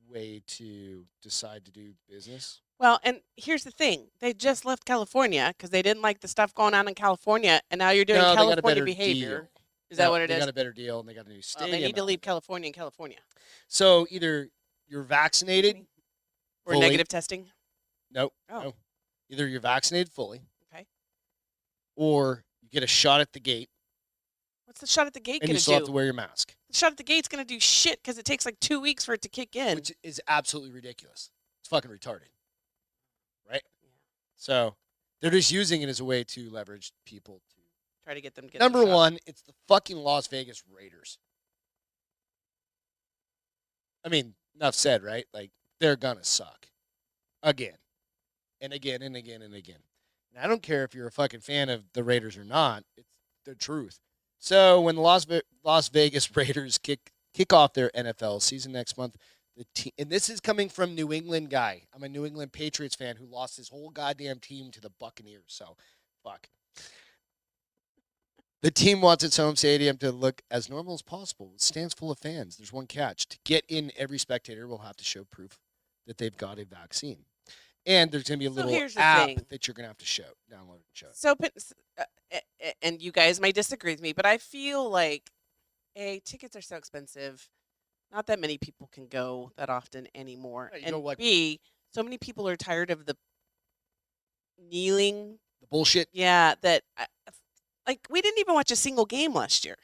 way to decide to do business. Well, and here's the thing. They just left California because they didn't like the stuff going on in California, and now you're doing No, they got a California better behavior. deal. Is that No, what it they is? got a better deal, and they got a new Well, stadium. they need to out leave there. California in California. So either you're vaccinated, Or fully. negative testing. Nope. Oh. No. Either you're vaccinated fully, Okay. or you get a shot at the gate, What's the shot at the gate and going you to still have do? to wear your mask, The shot at the gate's going to do shit because it takes like 2 weeks for it to kick in. which is absolutely ridiculous. It's fucking retarded, right? So they're just using it as a way to leverage people to. Try to get them to get Number the shot. one, it's the fucking Las Vegas Raiders. I mean, enough said, right? Like, they're gonna suck again and again and again and again. And I don't care if you're a fucking fan of the Raiders or not. It's the truth. So when the Las Vegas Raiders kick off their NFL season next month, and this is coming from New England guy. I'm a New England Patriots fan who lost his whole goddamn team to the Buccaneers. So, fuck. The team wants its home stadium to look as normal as possible with stands full of fans. There's one catch. To get in, every spectator will have to show proof that they've got a vaccine. And there's going to be a So little here's the app thing. that you're going to have to download and show. So, and you guys may disagree with me, but I feel like, A, tickets are so expensive. Not that many people can go that often anymore. Yeah, you And go, like- B, so many people are tired of the kneeling. The bullshit. Yeah, like we didn't even watch a single game last year.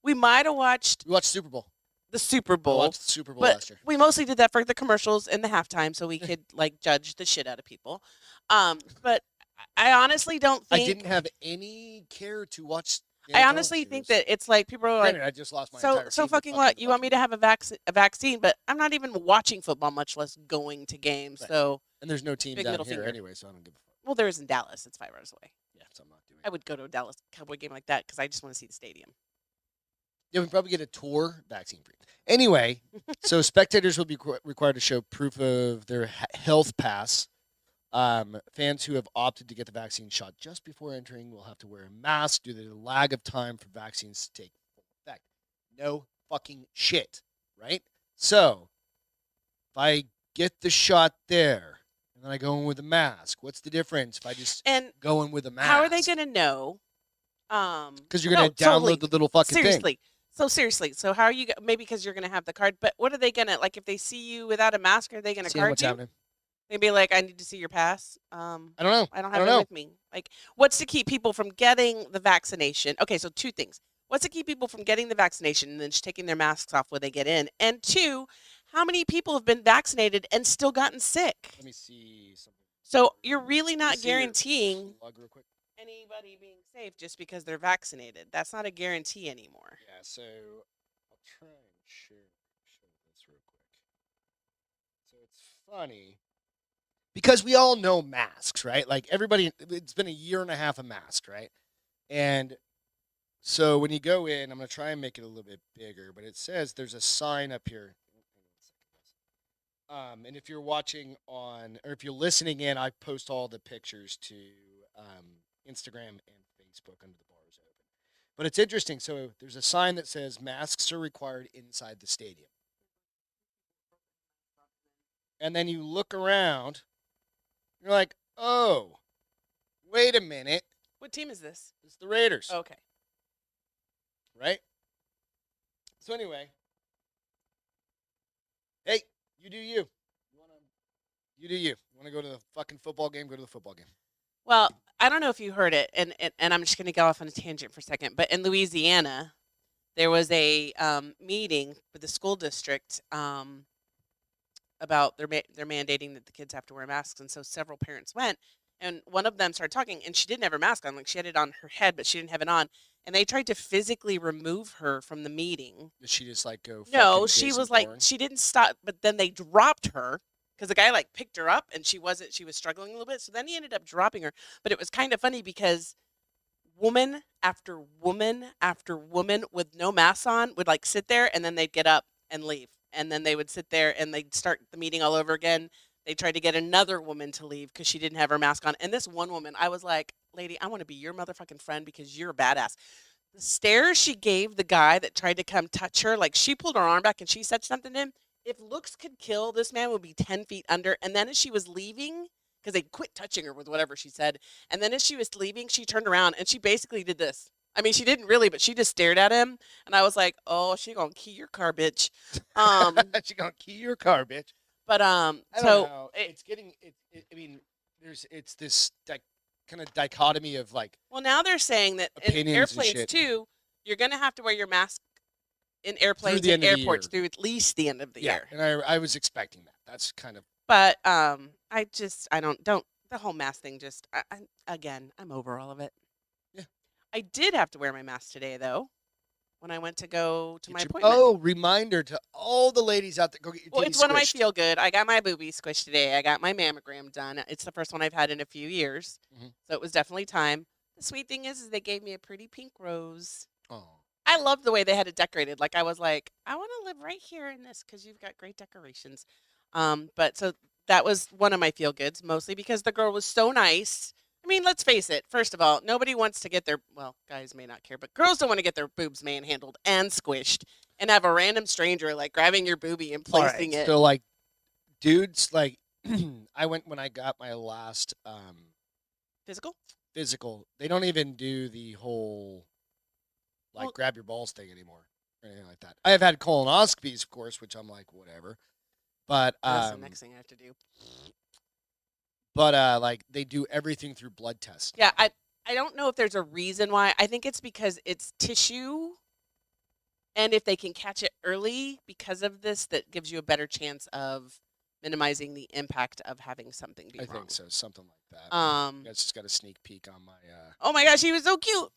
We might have watched We watched Super Bowl. the Super I Bowl, watched the Super Bowl but last year. we mostly did that for the commercials and the halftime, so we could like judge the shit out of people. But I honestly don't I think. didn't have any care to watch. the I NFL honestly this year. think that it's like people are like, Granted, I just lost my so entire team to fucking what? the You want me to have a vaccine, but I'm not even watching football, much less going to games. Right. So, And there's no team Big down middle here finger. anyway, so I don't give a fuck. well, there is in Dallas. It's 5 hours away. Yeah, so I'm not doing I it. would go to a Dallas Cowboy game like that because I just want to see the stadium. Yeah, we can probably get a tour vaccine free. Anyway, so spectators will be required to show proof of their health pass. Fans who have opted to get the vaccine shot just before entering will have to wear a mask due to the lag of time for vaccines to take full effect. No fucking shit, right? So, if I get the shot there and then I go in with a mask, what's the difference if I just And go in with a mask? how are they going to know? Because you're going to download totally. the little fucking thing. Seriously. So seriously, so how are you? Maybe because you're gonna have the card, but what are they gonna like if they see you without a mask? Are they gonna Seeing card what's you? happening. They'd be like, "I need to see your pass." I don't know. I don't I have don't it know. with me. Like, what's to keep people from getting the vaccination? Okay, so 2 things. What's to keep people from getting the vaccination and then just taking their masks off when they get in? And 2, how many people have been vaccinated and still gotten sick? Let me see something. So you're really Let me not see your guaranteeing slug real quick. anybody being safe just because they're vaccinated. That's not a guarantee anymore. Yeah, so I'll try and show this real quick. So it's funny because we all know masks, right? Like everybody, it's been a year and a half of masks, right? And so when you go in, I'm going to try and make it a little bit bigger, but it says there's a sign up here. And if you're watching on, or if you're listening in, I post all the pictures to Instagram and Facebook under the bars open. But it's interesting. So there's a sign that says masks are required inside the stadium. And then you look around, you're like, oh, wait a minute. What team is this? It's the Raiders. Okay. Right? So anyway, hey, you do you. You do you. Want to go to the fucking football game? Go to the football game. Well, I don't know if you heard it, and I'm just going to go off on a tangent for a second. But in Louisiana, there was a meeting with the school district about they're mandating that the kids have to wear masks, and so several parents went, and one of them started talking, and she didn't have her mask on, like she had it on her head, but she didn't have it on, and they tried to physically remove her from the meeting. Did she just like go? No, fucking she Jason was like Bourne? she didn't stop, but then they dropped her because the guy like picked her up, and she was struggling a little bit, so then he ended up dropping her. But it was kind of funny because woman after woman after woman with no masks on would like sit there, and then they'd get up and leave, and then they would sit there and they'd start the meeting all over again. They tried to get another woman to leave because she didn't have her mask on, and this one woman, I was like, lady, I want to be your motherfucking friend because you're a badass. The stare she gave the guy that tried to come touch her, like she pulled her arm back and she said something to him. If looks could kill, this man would be 10 feet under. And then as she was leaving, because they quit touching her with whatever she said, and then as she was leaving, she turned around and she basically did this. I mean, she didn't really, but she just stared at him. And I was like, oh, she gonna key your car, bitch. She gonna key your car, bitch. But I don't so know. It's getting. I mean, it's this kind of dichotomy of like. well, now they're saying that in Opinions and airplanes shit. too, you're gonna have to wear your mask in airplanes the and end of the airports year. through at least the end of the year. And I was expecting that. That's kind of. But I don't the whole mask thing. Just again, I'm over all of it. Yeah. I did have to wear my mask today though, when I went to go to Get my your- appointment. Oh, reminder to all the ladies out there: go get your Well, titties it's one of my squished. feel good. I got my boobies squished today. I got my mammogram done. It's the first one I've had in a few years, Mhm. so it was definitely time. The sweet thing is they gave me a pretty pink rose. Oh, I loved the way they had it decorated. Like I was like, I want to live right here in this because you've got great decorations. But so that was one of my feel goods, mostly because the girl was so nice. I mean, let's face it. First of all, nobody wants to get their guys may not care, but girls don't want to get their boobs manhandled and squished and have a random stranger like grabbing your boobie and all right. placing it. So like, dudes, like, I went when I got my last Physical? physical. They don't even do the whole like Well- grab your balls thing anymore or anything like that. I have had colonoscopies, of course, which I'm like whatever. But That's the next thing I have to do. like they do everything through blood tests. Yeah, I don't know if there's a reason why. I think it's because it's tissue, and if they can catch it early because of this, that gives you a better chance of minimizing the impact of having something be I wrong. think so, something like that. You guys just got a sneak peek on my. Oh my gosh, he was so cute.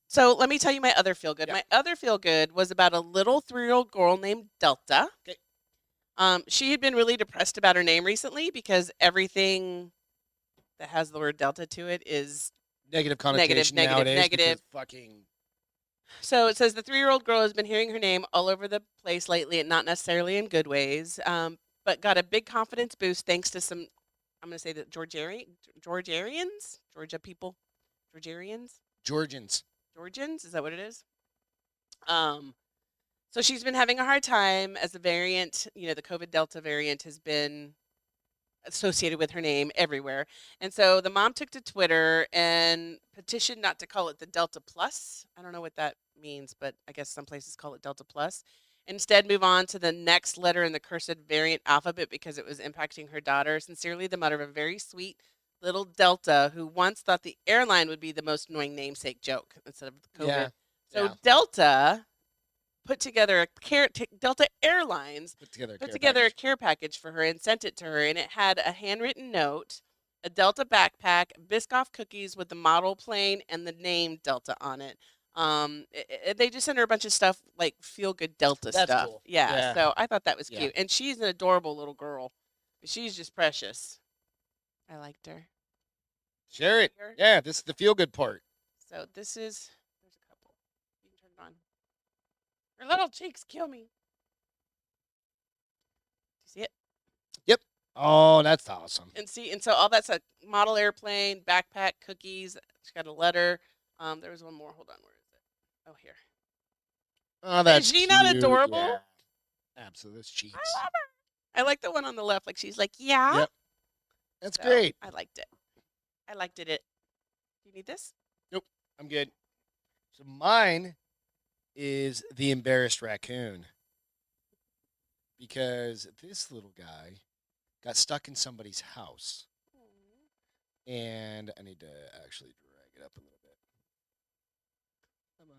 So let me tell you my other feel good. Yeah. My other feel good was about a little 3-year-old girl named Delta. Okay. She had been really depressed about her name recently because everything that has the word Delta to it is Negative connotation nowadays. negative. Because fucking. So it says the 3-year-old girl has been hearing her name all over the place lately, and not necessarily in good ways, but got a big confidence boost thanks to some, I'm going to say the Georgians, Georgia people, Georgians, is that what it is? So she's been having a hard time as the variant, the COVID Delta variant has been associated with her name everywhere. And so the mom took to Twitter and petitioned not to call it the Delta Plus. I don't know what that means, but I guess some places call it Delta Plus. Instead, move on to the next letter in the cursed variant alphabet because it was impacting her daughter. Sincerely, the mother of a very sweet little Delta who once thought the airline would be the most annoying namesake joke instead of COVID. Yeah. So Yeah. Delta put together Delta Airlines Put together. put together a care package for her and sent it to her, and it had a handwritten note, a Delta backpack, Biscoff cookies with the model plane and the name Delta on it. They just sent her a bunch of stuff like feel good Delta That's stuff. cool. Yeah, Yeah. so I thought that was Yeah. cute, and she's an adorable little girl. She's just precious. I liked her. Share it. Here. Yeah, this is the feel good part. So this is. There's a couple. You can turn it on. Her little cheeks kill me. Do you see it? Yep. Oh, that's awesome. And see, and so all that's a model airplane, backpack, cookies. She got a letter. There was one more. Hold on, where is it? Oh, here. Oh, that's she cute. not adorable? Yeah. Absolutely. That's cheeks. I love her. I like the one on the left. Like she's like, yeah. Yep. That's So, great. I liked it. I liked it. Do you need this? Nope. I'm good. So mine is the embarrassed raccoon. Because this little guy got stuck in somebody's house. And I need to actually drag it up a little bit. Come on.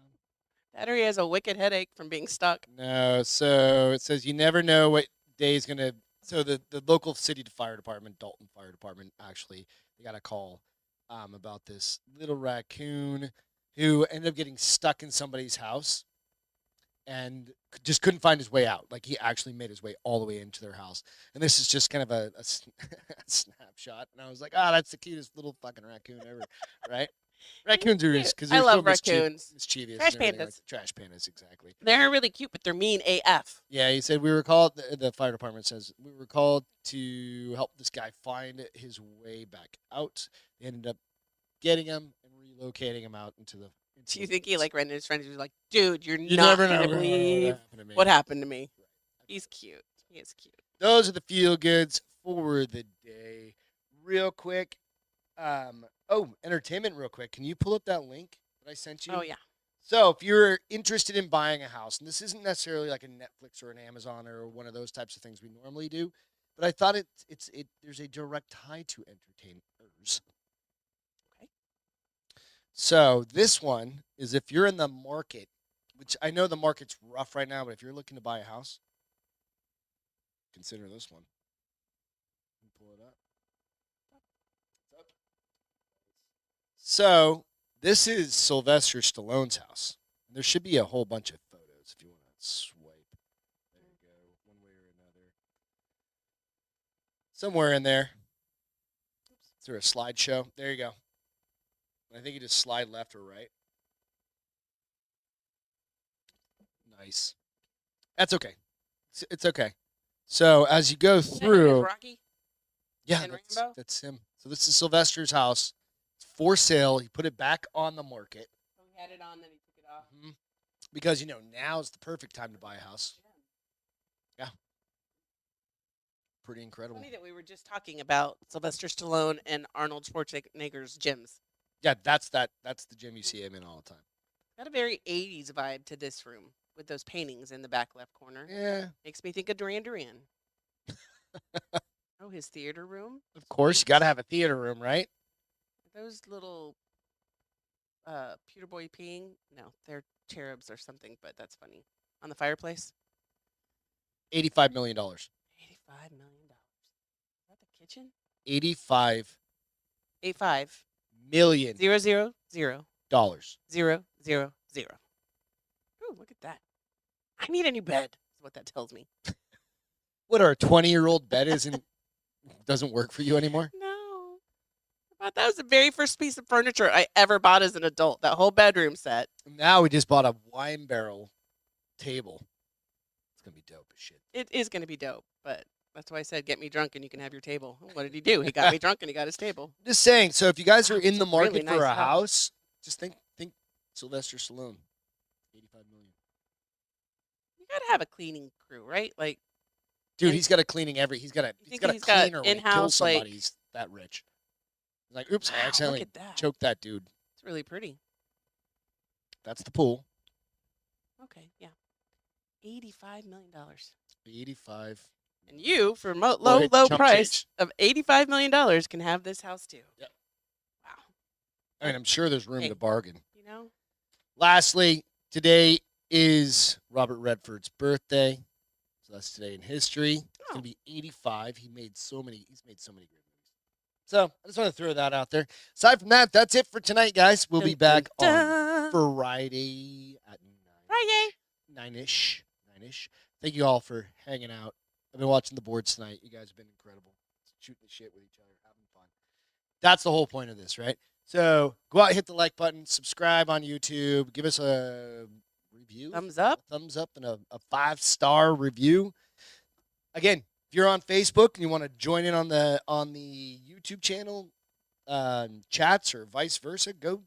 Battery has a wicked headache from being stuck. No, so it says you never know what day is going to. So the local city fire department, Dalton Fire Department, actually, they got a call about this little raccoon who ended up getting stuck in somebody's house and just couldn't find his way out. Like he actually made his way all the way into their house. And this is just kind of a snapshot. And I was like, that's the cutest little fucking raccoon ever, right? Raccoons are Cute. because I they're love so raccoons. mischievous. Trash and everything pandas. Like trash pandas, exactly. They're really cute, but they're mean AF. Yeah, he said we were called. The fire department says we were called to help this guy find his way back out. They ended up getting him and relocating him out into the. Do you think he ran into his friends? He was like, "Dude, you're You not never know gonna what believe happened to me. what happened to me." He's cute. He is cute. Those are the feel goods for the day. Real quick. Entertainment. Real quick. Can you pull up that link that I sent you? Oh yeah. So if you're interested in buying a house, and this isn't necessarily like a Netflix or an Amazon or one of those types of things we normally do, but I thought there's a direct tie to entertainers. Okay. So this one is if you're in the market, which I know the market's rough right now, but if you're looking to buy a house, consider this one. Pull it up. So this is Sylvester Stallone's house. There should be a whole bunch of photos if you want to swipe. There you go, one way or another. Somewhere in there. Is there a slideshow? There you go. I think you just slide left or right. Nice. That's okay. It's okay. So as you go through, Rocky. yeah, and that's him. So this is Sylvester's house. It's for sale. He put it back on the market. So he had it on, then he took it off. Mm-hmm. Because now's the perfect time to buy a house. Yeah. Pretty incredible. Funny that we were just talking about Sylvester Stallone and Arnold Schwarzenegger's gyms. Yeah, that's the gym you see him in all the time. Got a very 80s vibe to this room with those paintings in the back left corner. Yeah. Makes me think of Duran Duran. Oh, his theater room. Of course, you got to have a theater room, right? Those little pewter boy peeing. No, they're cherubs or something, but that's funny. On the fireplace. $85 million. $85 million. Is that the kitchen? 85 85 million 0 0 0 dollars. 0 0 0. Ooh, look at that. I need a new bed. Is what that tells me. What, our 20-year-old bed doesn't work for you anymore? No. But that was the very first piece of furniture I ever bought as an adult. That whole bedroom set. Now we just bought a wine barrel table. It's gonna be dope as shit. It is going to be dope, but that's why I said get me drunk and you can have your table. What did he do? He got me drunk and he got his table. Just saying. So if you guys are in the Really market for nice a house. house, just think Sylvester Stallone. 85 million. You got to have a cleaning crew, right? Like, Dude, And- he's got a cleaning he's got a think cleaner he's got when he kills in-house, like- somebody. He's that rich. He's like, oops, wow, I look accidentally at that. choked that dude. It's really pretty. That's the pool. Okay, yeah. $85 million. 85. And you, for Well, low it's chump price change. of $85 million, can have this house too. Yep. Wow. I mean, I'm sure there's room Hey. to bargain. You know? Lastly, today is Robert Redford's birthday. So that's today in history. It's Oh. gonna be 85. He's made so many great movies. So I just want to throw that out there. Aside from that, that's it for tonight, guys. We'll be back on Dun. Friday at 9. Friday. 9-ish. Thank you all for hanging out. I've been watching the boards tonight. You guys have been incredible. Shooting the shit with each other, having fun. That's the whole point of this, right? So go out, hit the like button, subscribe on YouTube, give us a review, Thumbs up. and a 5-star review. Again, if you're on Facebook and you want to join in on the YouTube channel chats or vice versa, go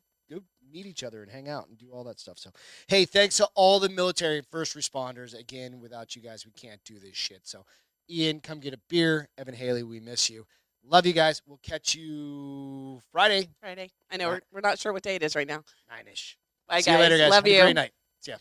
meet each other and hang out and do all that stuff. So, hey, thanks to all the military and first responders. Again, without you guys, we can't do this shit. So, Ian, come get a beer. Evan Haley, we miss you. Love you guys. We'll catch you Friday. I know we're not sure what day it is right now. 9-ish. Bye, See you later, guys. Love Have you. a great night. See ya.